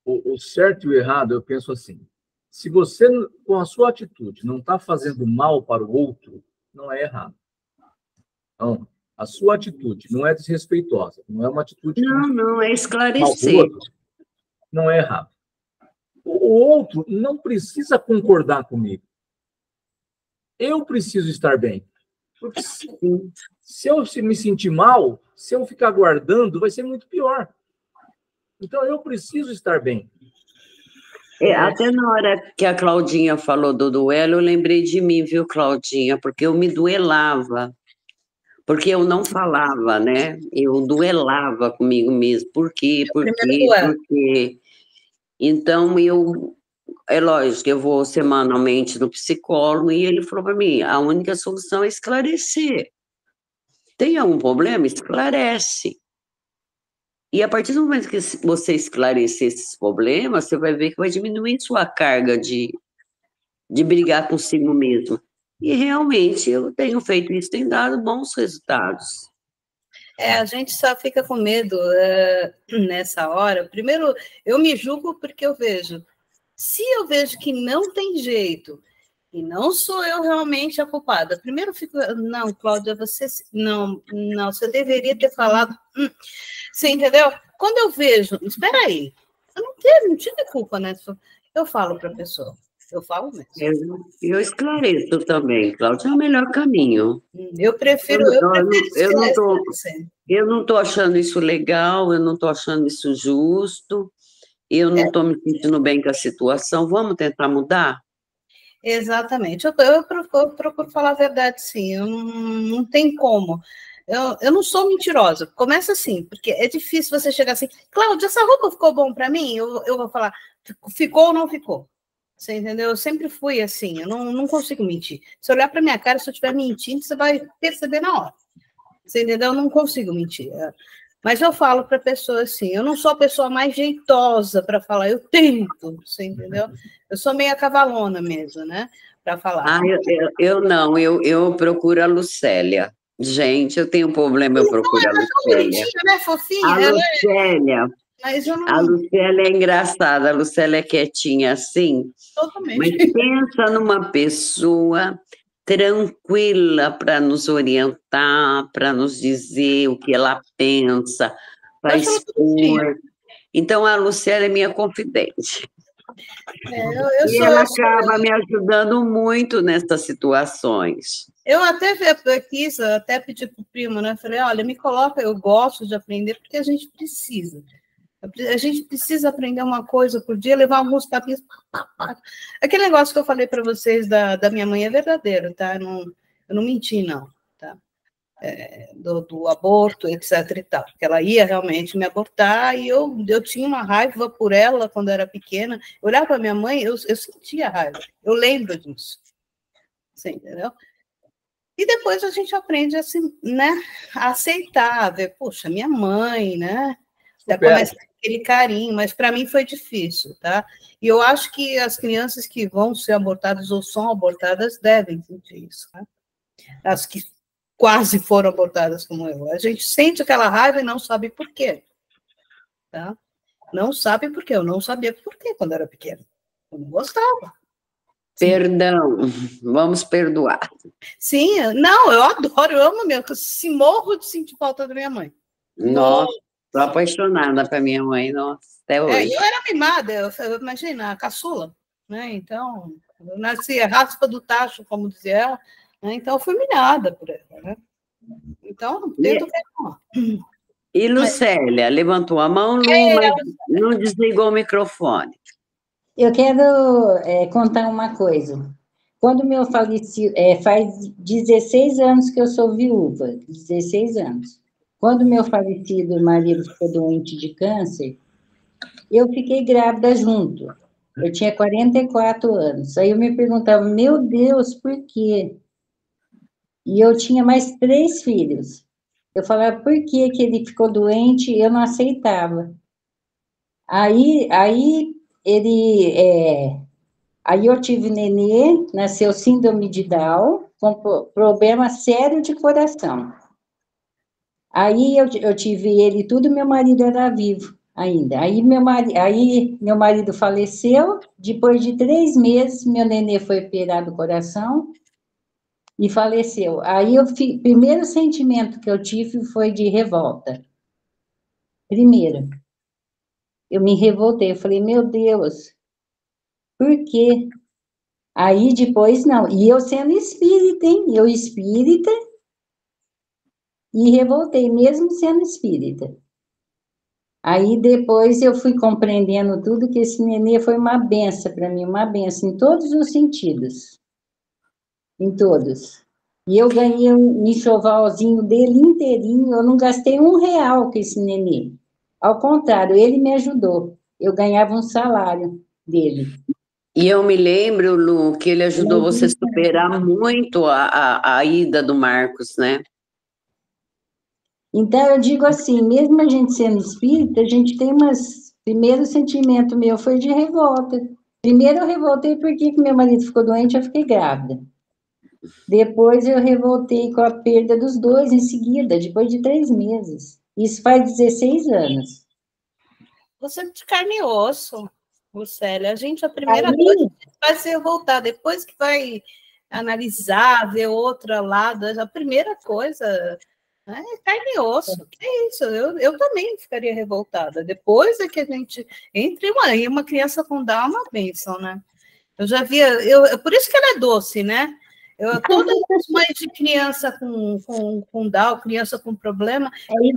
O certo e o errado, eu penso assim. Se você, com a sua atitude, não está fazendo mal para o outro, não é errado. Então, a sua atitude não é desrespeitosa, não é uma atitude... Não, é esclarecer. Não é errado. O outro não precisa concordar comigo. Eu preciso estar bem. Porque se eu me sentir mal, se eu ficar guardando, vai ser muito pior. Então, eu preciso estar bem. Até na hora que a Claudinha falou do duelo, eu lembrei de mim, viu, Claudinha? Porque eu me duelava. Porque eu não falava, né? Eu duelava comigo mesmo. Por quê? Por quê? Por quê? Então, é lógico, eu vou semanalmente no psicólogo e ele falou para mim, a única solução é esclarecer. Tem algum problema? Esclarece. E a partir do momento que você esclarecer esses problemas, você vai ver que vai diminuir sua carga de brigar consigo mesmo. E realmente eu tenho feito isso, tem dado bons resultados. A gente só fica com medo nessa hora. Primeiro, eu me julgo porque eu vejo. Se eu vejo que não tem jeito, e não sou eu realmente a culpada, primeiro eu fico, não, Cláudia, você não, você deveria ter falado. Você entendeu? Quando eu vejo, espera aí, eu não tive culpa, né? Eu falo para a pessoa. Eu falo mesmo. Eu esclareço também, Cláudia, é o melhor caminho. Eu prefiro eu não estou achando isso legal, eu não estou achando isso justo, eu não estou me sentindo bem com a situação, vamos tentar mudar? Exatamente, eu procuro falar a verdade, sim, não tem como. Eu não sou mentirosa, começa assim, porque é difícil você chegar assim, Cláudia, essa roupa ficou bom para mim? Eu vou falar, ficou ou não ficou? Você entendeu? Eu sempre fui assim, eu não consigo mentir. Se olhar para minha cara, se eu estiver mentindo, você vai perceber na hora. Você entendeu? Eu não consigo mentir. Mas eu falo para a pessoa assim, eu não sou a pessoa mais jeitosa para falar, eu tento, você entendeu? Eu sou meio cavalona mesmo, né? Para falar. Eu não, eu procuro a Lucélia. Gente, eu tenho um problema, eu procuro a Lucélia. Né, fofinha? Lucélia. Mas eu não... A Lucélia é engraçada, a Lucélia é quietinha assim. Totalmente. Mas pensa numa pessoa tranquila para nos orientar, para nos dizer o que ela pensa, para expor. Então, a Lucélia é minha confidente. Ela acaba me ajudando muito nessas situações. Eu até pedi para o primo, né? Falei, olha, me coloca, eu gosto de aprender, porque a gente precisa. A gente precisa aprender uma coisa por dia, levar alguns tapinhos. Aquele negócio que eu falei para vocês da minha mãe é verdadeiro, tá? Eu não menti, não, tá? Do aborto, etc. e tal. Porque ela ia realmente me abortar e eu tinha uma raiva por ela quando eu era pequena. Eu olhava para minha mãe, eu sentia raiva. Eu lembro disso. Você entendeu? E depois a gente aprende assim, né? A aceitar, ver, poxa, minha mãe, né? Até começa aquele carinho, mas para mim foi difícil, tá? E eu acho que as crianças que vão ser abortadas ou são abortadas devem sentir isso, né? As que quase foram abortadas como eu. A gente sente aquela raiva e não sabe por quê, tá? Não sabe por quê. Eu não sabia por quê quando era pequena. Eu não gostava. Perdão, vamos perdoar. Sim, não, eu adoro, eu amo mesmo, eu morro de sentir falta da minha mãe. Nossa. Estou apaixonada para minha mãe, nossa, até hoje. Eu era mimada, imagina, a caçula, né? Então, eu nasci raspa do tacho, como dizia ela, né? Então eu fui mimada por ela, né? Então, tento perdoar. E Lucélia, levantou a mão, não desligou o microfone. Eu quero contar uma coisa. Quando meu falecido, faz 16 anos que eu sou viúva, 16 anos. Quando meu falecido marido ficou doente de câncer, eu fiquei grávida junto. Eu tinha 44 anos. Aí eu me perguntava, meu Deus, por quê? E eu tinha mais 3 filhos. Eu falava, por que ele ficou doente? Eu não aceitava. Aí eu tive nenê, nasceu síndrome de Down, com problema sério de coração. Aí eu tive ele e tudo, meu marido era vivo ainda. Aí meu marido faleceu, depois de 3 meses, meu nenê foi operado do coração e faleceu. Aí o primeiro sentimento que eu tive foi de revolta. Primeiro, eu me revoltei, eu falei, meu Deus, por quê? Aí depois, não, e eu sendo espírita, hein? Eu espírita, e revoltei, mesmo sendo espírita. Aí depois eu fui compreendendo tudo, que esse nenê foi uma benção para mim, uma benção em todos os sentidos. Em todos. E eu ganhei um enxovalzinho dele inteirinho, eu não gastei R$1 com esse nenê. Ao contrário, ele me ajudou. Eu ganhava um salário dele. E eu me lembro, Lu, que ele ajudou você a superar muito a ida do Marcos, né? Então, eu digo assim, mesmo a gente sendo espírita, a gente tem primeiro sentimento meu foi de revolta. Primeiro eu revoltei porque meu marido ficou doente, eu fiquei grávida. Depois eu revoltei com a perda dos dois em seguida, depois de 3 meses. Isso faz 16 anos. Você é de carne e osso, Lucélia. A gente, a primeira coisa vai se revoltar, depois que vai analisar, ver outro lado, a primeira coisa é carne e osso. Que é isso? Eu também ficaria revoltada. Depois é que a gente entre uma criança com Down é uma bênção, né? Eu já via, por isso que ela é doce, né? Todas as mães de criança com Down, criança com problema,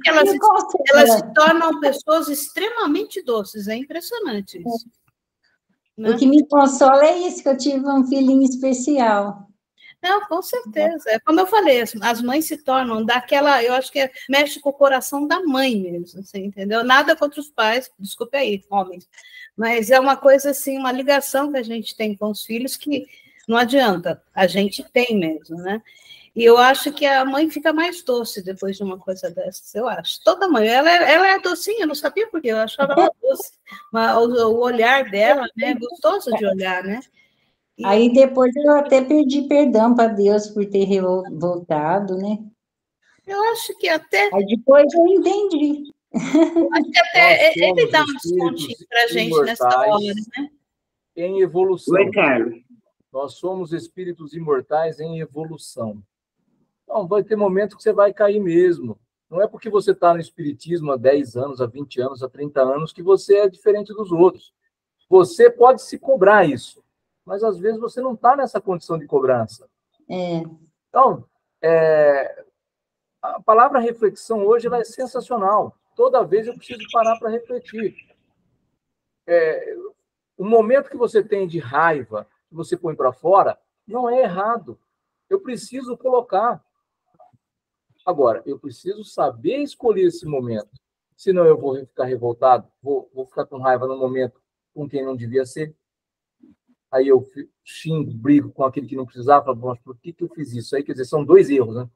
elas se tornam pessoas extremamente doces. É impressionante isso. Né? O que me consola é isso, que eu tive um filhinho especial. Não, com certeza. É como eu falei, as mães se tornam daquela, eu acho que mexe com o coração da mãe mesmo, assim, entendeu? Nada contra os pais, desculpe aí, homens, mas é uma coisa assim, uma ligação que a gente tem com os filhos que não adianta, a gente tem mesmo, né? E eu acho que a mãe fica mais doce depois de uma coisa dessas, eu acho. Toda mãe, ela é docinha, eu não sabia por quê, eu achava ela doce. Mas o olhar dela, né, é gostoso de olhar, né? Aí depois eu até pedi perdão para Deus por ter voltado, né? Eu acho que até... Aí depois eu entendi. Acho que até ele dá um descontinho para a gente nessa hora, né? Em evolução. Oi, Carlos. Nós somos espíritos imortais em evolução. Então, vai ter momento que você vai cair mesmo. Não é porque você está no espiritismo há 10 anos, há 20 anos, há 30 anos, que você é diferente dos outros. Você pode se cobrar isso, mas às vezes você não está nessa condição de cobrança. Então, a palavra reflexão hoje ela é sensacional. Toda vez eu preciso parar para refletir. O momento que você tem de raiva, que você põe para fora, não é errado. Eu preciso colocar. Agora, eu preciso saber escolher esse momento. Senão eu vou ficar revoltado, vou ficar com raiva no momento com quem não devia ser. Aí eu xingo, brigo com aquele que não precisava, mas por que eu fiz isso? Aí, quer dizer, são 2 erros, né?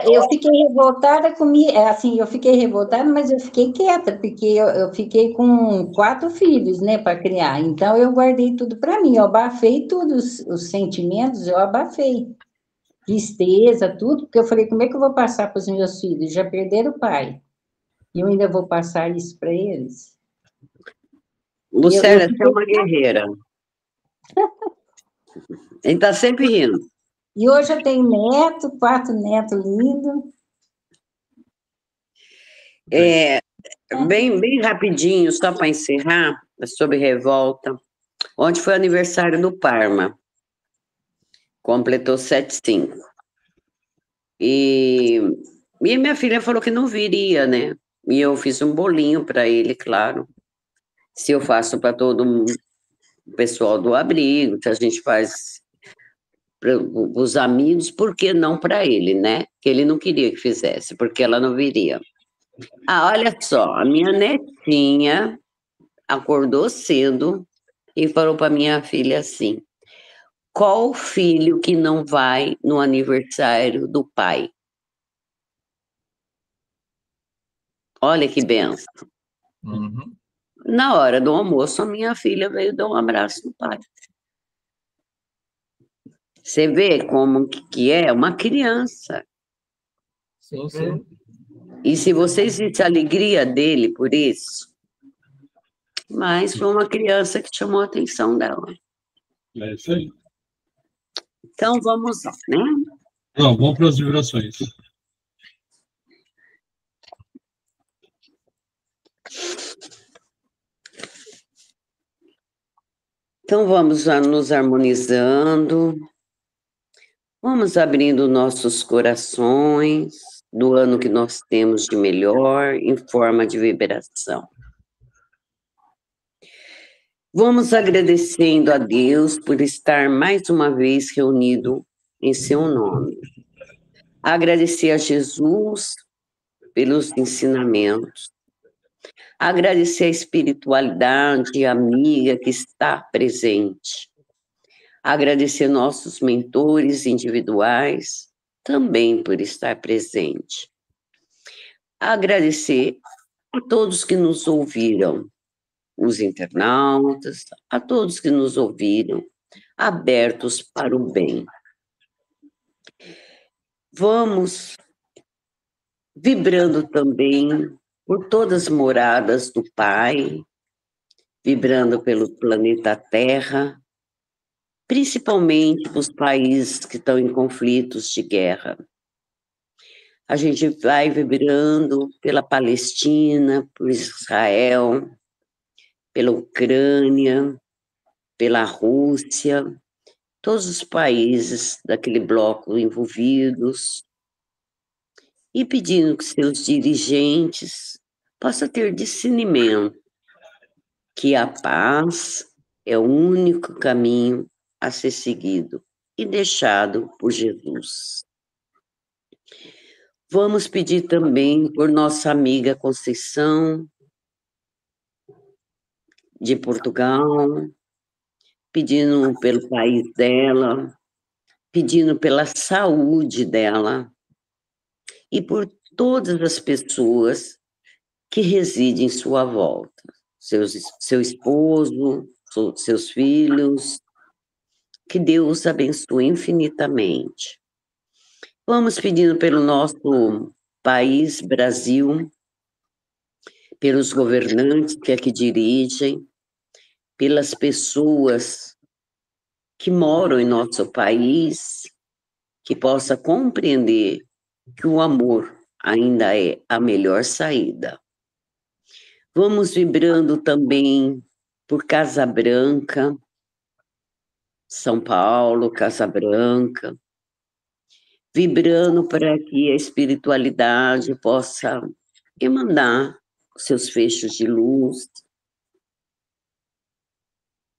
Eu fiquei revoltada comigo, assim, eu fiquei revoltada, mas eu fiquei quieta, porque eu fiquei com 4 filhos, né, para criar. Então eu guardei tudo para mim, eu abafei tudo, os sentimentos, eu abafei. Tristeza, tudo, porque eu falei, como é que eu vou passar para os meus filhos? Já perderam o pai. E eu ainda vou passar isso para eles? Lucélia, você é uma guerreira. Ele está sempre rindo. E hoje eu tenho 4 netos lindos. Bem rapidinho, só para encerrar, sobre revolta. Ontem foi o aniversário do Parma. Completou 75. E minha filha falou que não viria, né? E eu fiz um bolinho para ele, claro. Se eu faço para todo mundo, o pessoal do abrigo, se a gente faz para os amigos, por que não para ele, né? Que ele não queria que fizesse, porque ela não viria. Olha só, a minha netinha acordou cedo e falou para minha filha assim: qual filho que não vai no aniversário do pai? Olha que benção. Uhum. Na hora do almoço, a minha filha veio dar um abraço no pai. Você vê como que é uma criança. Sim, sim. E se vocês vissem a alegria dele por isso, mas foi uma criança que chamou a atenção dela. É isso aí. Então, vamos lá, né? Não, vamos para as vibrações. Então, vamos nos harmonizando, vamos abrindo nossos corações, do ano que nós temos de melhor, em forma de vibração. Vamos agradecendo a Deus por estar mais uma vez reunido em seu nome. Agradecer a Jesus pelos ensinamentos. Agradecer a espiritualidade amiga que está presente. Agradecer nossos mentores individuais também por estar presente. Agradecer a todos que nos ouviram, os internautas, a todos que nos ouviram, abertos para o bem. Vamos vibrando também por todas as moradas do Pai, vibrando pelo planeta Terra, principalmente para os países que estão em conflitos de guerra. A gente vai vibrando pela Palestina, por Israel, pela Ucrânia, pela Rússia, todos os países daquele bloco envolvidos, e pedindo que seus dirigentes possam ter discernimento que a paz é o único caminho a ser seguido e deixado por Jesus. Vamos pedir também por nossa amiga Conceição, de Portugal, pedindo pelo país dela, pedindo pela saúde dela e por todas as pessoas que residem em sua volta, seu esposo, seus filhos, que Deus abençoe infinitamente. Vamos pedindo pelo nosso país, Brasil, pelos governantes que aqui dirigem, pelas pessoas que moram em nosso país, que possa compreender que o amor ainda é a melhor saída. Vamos vibrando também por Casa Branca, São Paulo, Casa Branca, vibrando para que a espiritualidade possa emanar seus feixes de luz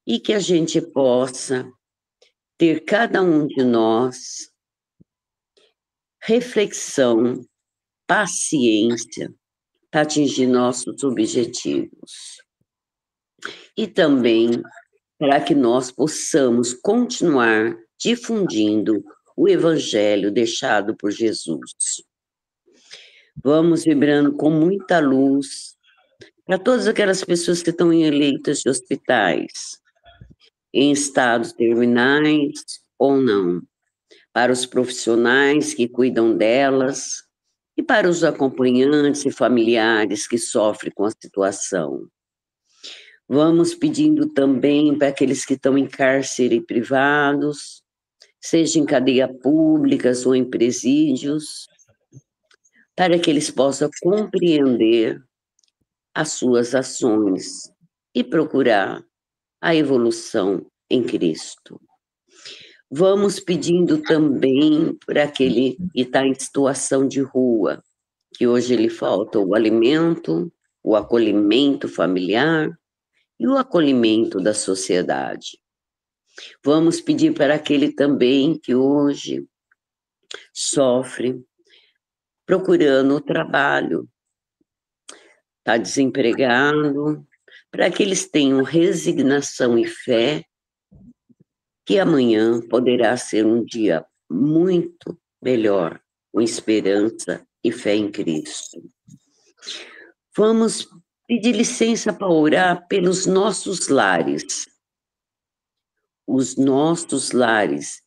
e que a gente possa ter, cada um de nós, reflexão, paciência para atingir nossos objetivos. E também para que nós possamos continuar difundindo o Evangelho deixado por Jesus. Vamos vibrando com muita luz para todas aquelas pessoas que estão em leitos de hospitais, em estados terminais ou não, para os profissionais que cuidam delas e para os acompanhantes e familiares que sofrem com a situação. Vamos pedindo também para aqueles que estão em cárcere privados, seja em cadeia públicas ou em presídios, para que eles possam compreender as suas ações e procurar a evolução em Cristo. Vamos pedindo também para aquele que está em situação de rua, que hoje lhe falta o alimento, o acolhimento familiar e o acolhimento da sociedade. Vamos pedir para aquele também que hoje sofre procurando o trabalho, está desempregado, para que eles tenham resignação e fé, que amanhã poderá ser um dia muito melhor, com esperança e fé em Cristo. Vamos pedir licença para orar pelos nossos lares, os nossos lares,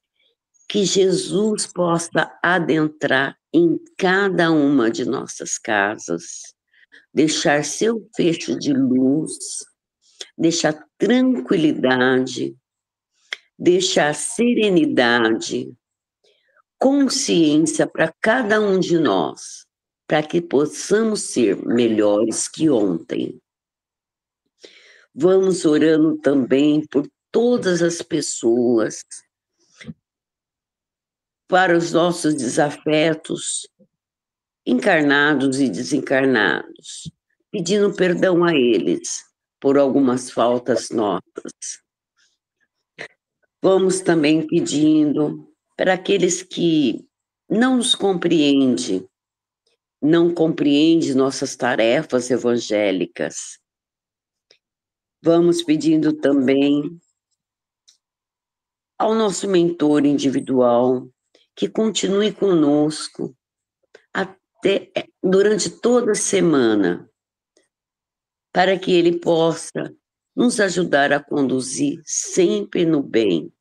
que Jesus possa adentrar em cada uma de nossas casas, deixar seu fecho de luz, deixar tranquilidade, deixar serenidade, consciência para cada um de nós, para que possamos ser melhores que ontem. Vamos orando também por todas as pessoas, para os nossos desafetos, encarnados e desencarnados, pedindo perdão a eles por algumas faltas nossas. Vamos também pedindo para aqueles que não nos compreendem, não compreendem nossas tarefas evangélicas. Vamos pedindo também ao nosso mentor individual que continue conosco durante toda a semana, para que ele possa nos ajudar a conduzir sempre no bem,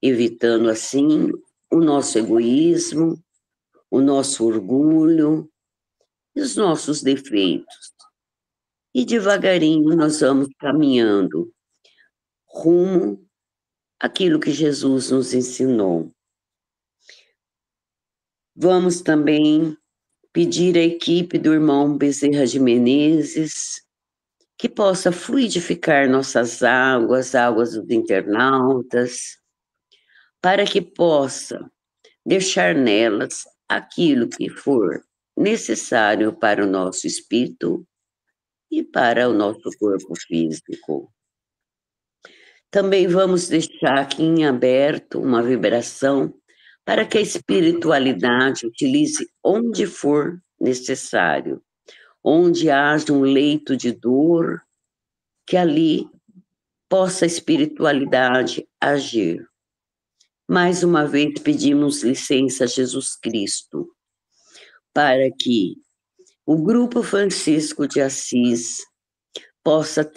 evitando assim o nosso egoísmo, o nosso orgulho e os nossos defeitos. E devagarinho nós vamos caminhando rumo àquilo que Jesus nos ensinou. Vamos também pedir à equipe do irmão Bezerra de Menezes que possa fluidificar nossas águas, águas dos internautas, para que possa deixar nelas aquilo que for necessário para o nosso espírito e para o nosso corpo físico. Também vamos deixar aqui em aberto uma vibração para que a espiritualidade utilize onde for necessário, onde haja um leito de dor, que ali possa a espiritualidade agir. Mais uma vez pedimos licença a Jesus Cristo, para que o Grupo Francisco de Assis possa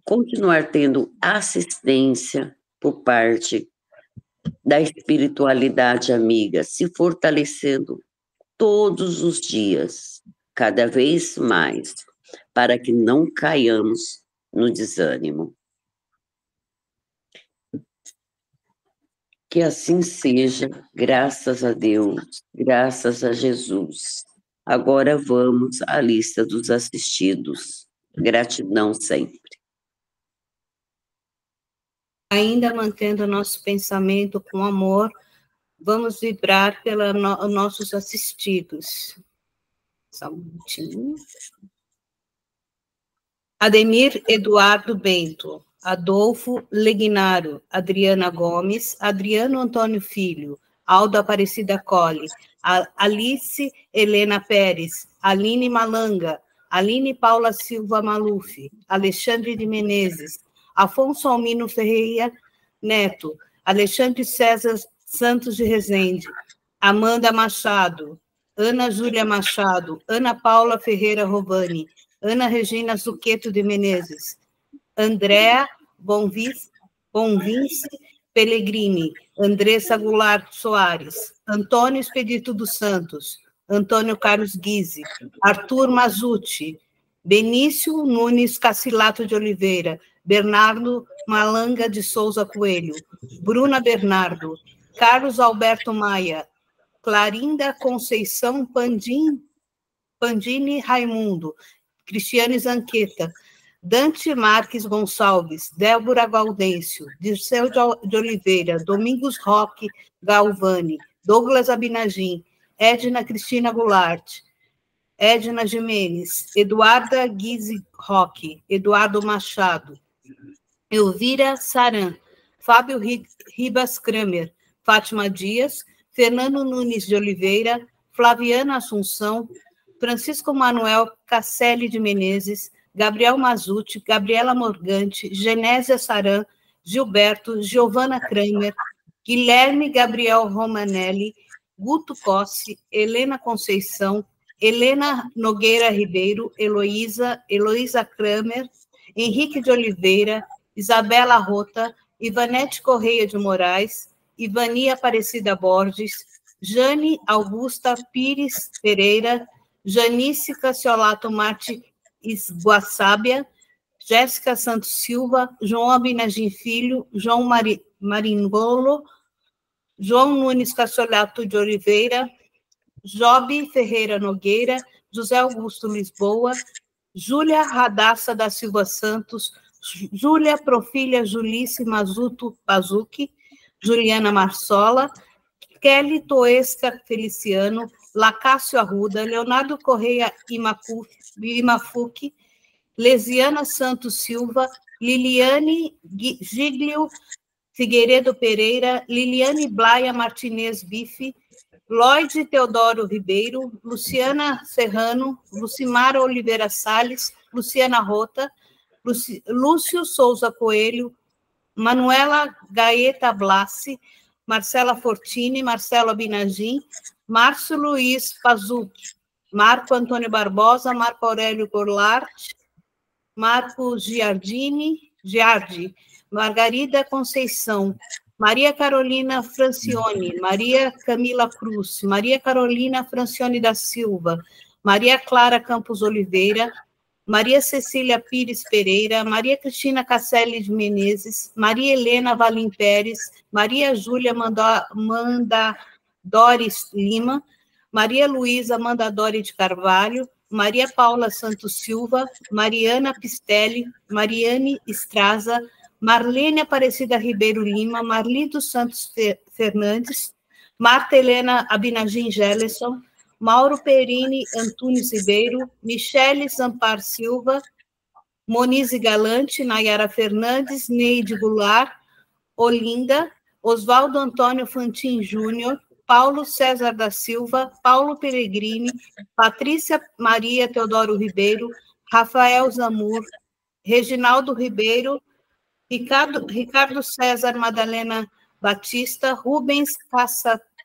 continuar tendo assistência por parte da espiritualidade amiga, se fortalecendo todos os dias, cada vez mais, para que não caiamos no desânimo. Que assim seja, graças a Deus, graças a Jesus. Agora vamos à lista dos assistidos. Gratidão sempre. Ainda mantendo nosso pensamento com amor, vamos vibrar pelos nossos assistidos. Só um minutinho. Ademir Eduardo Bento, Adolfo Legnaro, Adriana Gomes, Adriano Antônio Filho, Aldo Aparecida Colli, Alice Helena Pérez, Aline Malanga, Aline Paula Silva Maluf, Alexandre de Menezes, Afonso Almino Ferreira Neto, Alexandre César Santos de Rezende, Amanda Machado, Ana Júlia Machado, Ana Paula Ferreira Rovani, Ana Regina Zuccheto de Menezes, Andréa Bonvince Pellegrini, Andressa Goulart Soares, Antônio Expedito dos Santos, Antônio Carlos Guise, Arthur Mazucci, Benício Nunes Cassilato de Oliveira, Bernardo Malanga de Souza Coelho, Bruna Bernardo, Carlos Alberto Maia, Clarinda Conceição Pandini Raimundo, Cristiane Zanqueta, Dante Marques Gonçalves, Débora Gaudêncio, Dirceu de Oliveira, Domingos Roque Galvani, Douglas Abinagim, Edna Cristina Goulart, Edna Jimenez, Eduarda Guise Roque, Eduardo Machado, Elvira Saran, Fábio Ribas Kramer, Fátima Dias, Fernando Nunes de Oliveira, Flaviana Assunção, Francisco Manuel Casselli de Menezes, Gabriel Mazucci, Gabriela Morgante, Genésia Saran, Gilberto, Giovana Kramer, Guilherme Gabriel Romanelli, Guto Cossi, Helena Conceição, Helena Nogueira Ribeiro, Heloísa Kramer, Henrique de Oliveira, Isabela Rota, Ivanete Correia de Moraes, Ivani Aparecida Borges, Jane Augusta Pires Pereira, Janice Cassiolato Marte Guaçábia, Jéssica Santos Silva, João Abinagim Filho, João Maringolo, João Nunes Cassiolato de Oliveira, Job Ferreira Nogueira, José Augusto Lisboa, Júlia Radassa da Silva Santos, Júlia Profília Julice Mazuto Pazucchi, Juliana Marsola, Kelly Toesca Feliciano, Lacácio Arruda, Leonardo Correia Imafuque, Lesiana Santos Silva, Liliane Giglio Figueiredo Pereira, Liliane Blaia Martinez Bife, Lloyd Teodoro Ribeiro, Luciana Serrano, Lucimara Oliveira Salles, Luciana Rota, Lúcio Souza Coelho, Manuela Gaeta Blassi, Marcela Fortini, Marcelo Abinagim, Márcio Luiz Pazucchi, Marco Antônio Barbosa, Marco Aurélio Goulart, Marco Giardi, Margarida Conceição, Maria Carolina Francione, Maria Camila Cruz, Maria Carolina Francione da Silva, Maria Clara Campos Oliveira, Maria Cecília Pires Pereira, Maria Cristina Casselli de Menezes, Maria Helena Valim Pérez, Maria Júlia Mandadores Lima, Maria Luísa Mandadori de Carvalho, Maria Paula Santos Silva, Mariana Pistelli, Mariane Estraza, Marlene Aparecida Ribeiro Lima, Marlito Santos Fernandes, Marta Helena Abinagim Gellerson, Mauro Perini Antunes Ribeiro, Michele Zampar Silva, Monize Galante, Nayara Fernandes, Neide Goulart, Olinda, Oswaldo Antônio Fantin Júnior, Paulo César da Silva, Paulo Peregrini, Patrícia Maria Teodoro Ribeiro, Rafael Zamur, Reginaldo Ribeiro, Ricardo César Madalena Batista, Rubens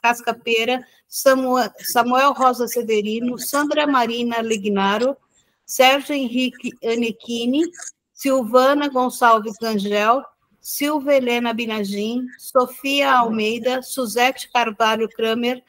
Cascapeira, Samuel Rosa Severino, Sandra Marina Legnaro, Sérgio Henrique Anechini, Silvana Gonçalves Rangel, Silvia Helena Binagim, Sofia Almeida, Suzete Carvalho Kramer,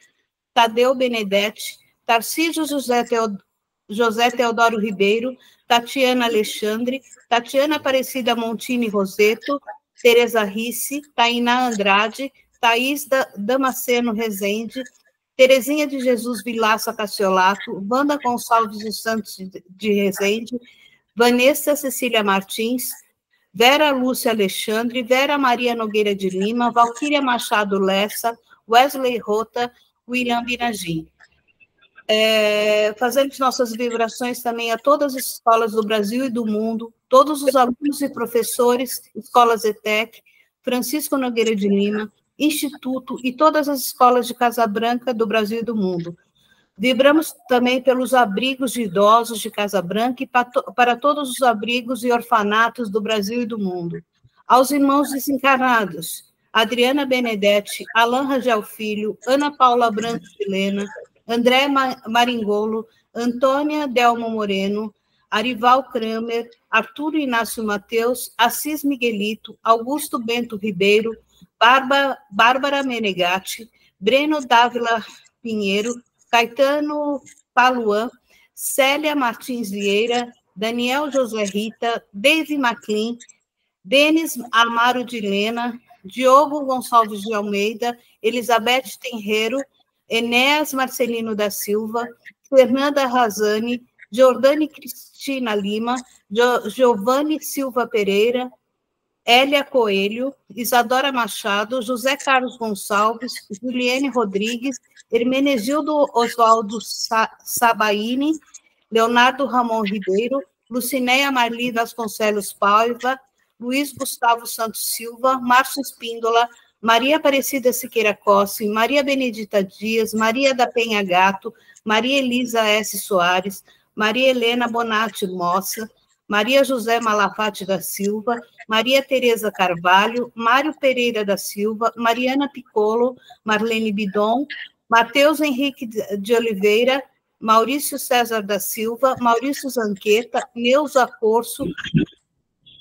Tadeu Benedetti, Tarcísio José Teodoro Ribeiro, Tatiana Alexandre, Tatiana Aparecida Montini Roseto, Tereza Risse, Tainá Andrade, Thaís Damasceno Rezende, Terezinha de Jesus Vilaça Cassiolato, Wanda Gonçalves dos Santos de Rezende, Vanessa Cecília Martins, Vera Lúcia Alexandre, Vera Maria Nogueira de Lima, Valquíria Machado Lessa, Wesley Rota, William Binagim. Fazemos nossas vibrações também a todas as escolas do Brasil e do mundo, todos os alunos e professores, escolas ETEC, Francisco Nogueira de Lima, Instituto e todas as escolas de Casa Branca do Brasil e do mundo. Vibramos também pelos abrigos de idosos de Casa Branca e para todos os abrigos e orfanatos do Brasil e do mundo. Aos irmãos desencarnados, Adriana Benedetti, Alain Rangel Filho, Ana Paula Branco Chilena, André Maringolo, Antônia Delmo Moreno, Arival Kramer, Arturo Inácio Mateus, Assis Miguelito, Augusto Bento Ribeiro, Bárbara Menegatti, Breno Dávila Pinheiro, Caetano Paluan, Célia Martins Vieira, Daniel José Rita, David Maclean, Denis Amaro de Lena, Diogo Gonçalves de Almeida, Elizabeth Tenreiro, Enéas Marcelino da Silva, Fernanda Razani, Jordane Cristina Lima, Giovanni Silva Pereira, Hélia Coelho, Isadora Machado, José Carlos Gonçalves, Juliane Rodrigues, Hermenegildo Oswaldo Sabaini, Leonardo Ramon Ribeiro, Lucinéia Marli Vasconcelos Paiva, Luiz Gustavo Santos Silva, Márcio Espíndola, Maria Aparecida Siqueira Cossi, Maria Benedita Dias, Maria da Penha Gato, Maria Elisa S. Soares, Maria Helena Bonatti Mossa, Maria José Malafate da Silva, Maria Tereza Carvalho, Mário Pereira da Silva, Mariana Piccolo, Marlene Bidon, Matheus Henrique de Oliveira, Maurício César da Silva, Maurício Zanqueta, Neuza Corso,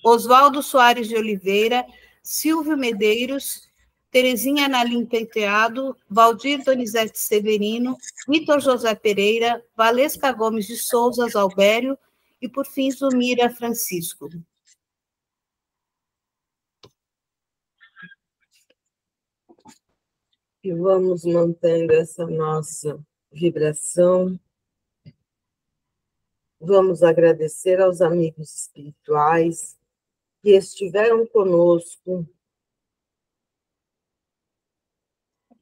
Oswaldo Soares de Oliveira, Silvio Medeiros, Terezinha Nalim Penteado, Valdir Donizete Severino, Vitor José Pereira, Valesca Gomes de Souza Albério e, por fim, Zumira Francisco. E vamos mantendo essa nossa vibração. Vamos agradecer aos amigos espirituais que estiveram conosco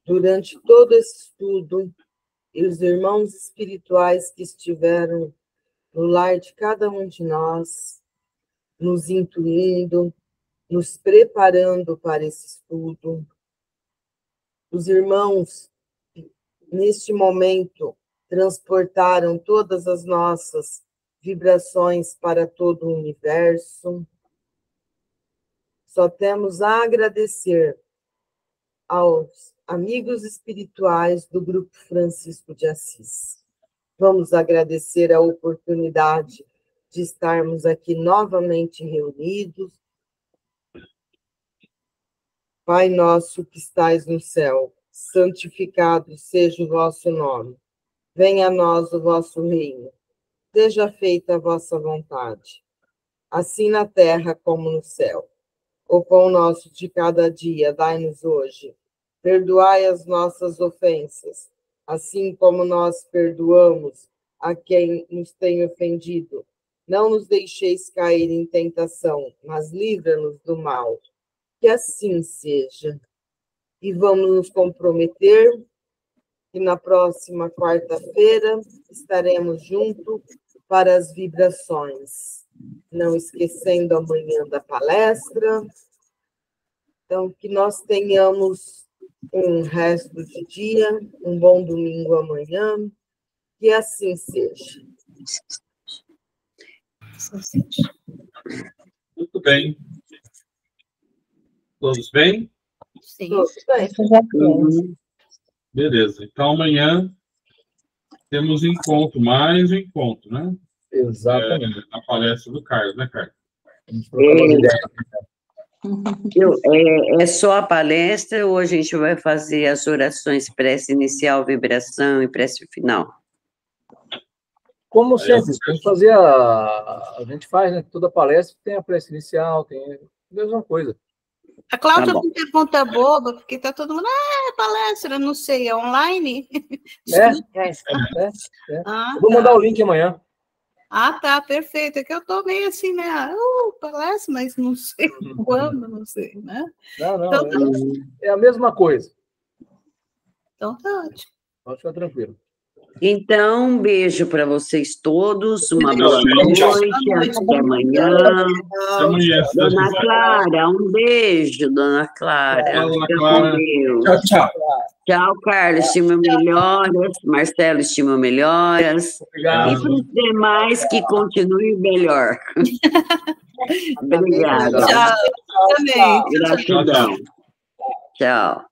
durante todo esse estudo, e os irmãos espirituais que estiveram no lar de cada um de nós, nos intuindo, nos preparando para esse estudo. Os irmãos, neste momento, transportaram todas as nossas vibrações para todo o universo. Só temos a agradecer aos amigos espirituais do Grupo Francisco de Assis. Vamos agradecer a oportunidade de estarmos aqui novamente reunidos Pai nosso que estais no céu, santificado seja o vosso nome. Venha a nós o vosso reino. Seja feita a vossa vontade, assim na terra como no céu. O pão nosso de cada dia dai-nos hoje. Perdoai as nossas ofensas, assim como nós perdoamos a quem nos tem ofendido. Não nos deixeis cair em tentação, mas livra-nos do mal. Que assim seja. E vamos nos comprometer que na próxima quarta-feira estaremos juntos para as vibrações. Não esquecendo amanhã da palestra. Então, que nós tenhamos um resto de dia, um bom domingo amanhã. Que assim seja. Muito bem. Todos bem? Sim. Todos bem. Beleza. Então, amanhã temos mais um encontro, né? Exatamente. Na palestra do Carlos, né, Carlos? Vamos trocar umas ideias. É só a palestra ou a gente vai fazer as orações prece inicial, vibração e prece final? Como sempre, tem que fazer a gente faz, né? Toda palestra tem a prece inicial, tem a mesma coisa. A Cláudia Tá não pergunta boba, porque tá todo mundo, palestra, não sei, é online? Ah, Eu vou mandar o link amanhã. Ah, tá, perfeito. É que eu tô meio assim, né? Palestra, mas não sei quando, não sei, né? Não, Então, é a mesma coisa. Então tá ótimo. Pode ficar tranquilo. Então, um beijo para vocês todos, uma boa noite, até amanhã. Dona Clara, um beijo, Dona Clara. Fica com Deus. Tchau, tchau. Tchau, Carlos, estima melhoras. Marcelo, estima melhoras. Obrigado. E para os demais, que continue melhor. Obrigada. Tchau. Também. Gratidão. Tchau.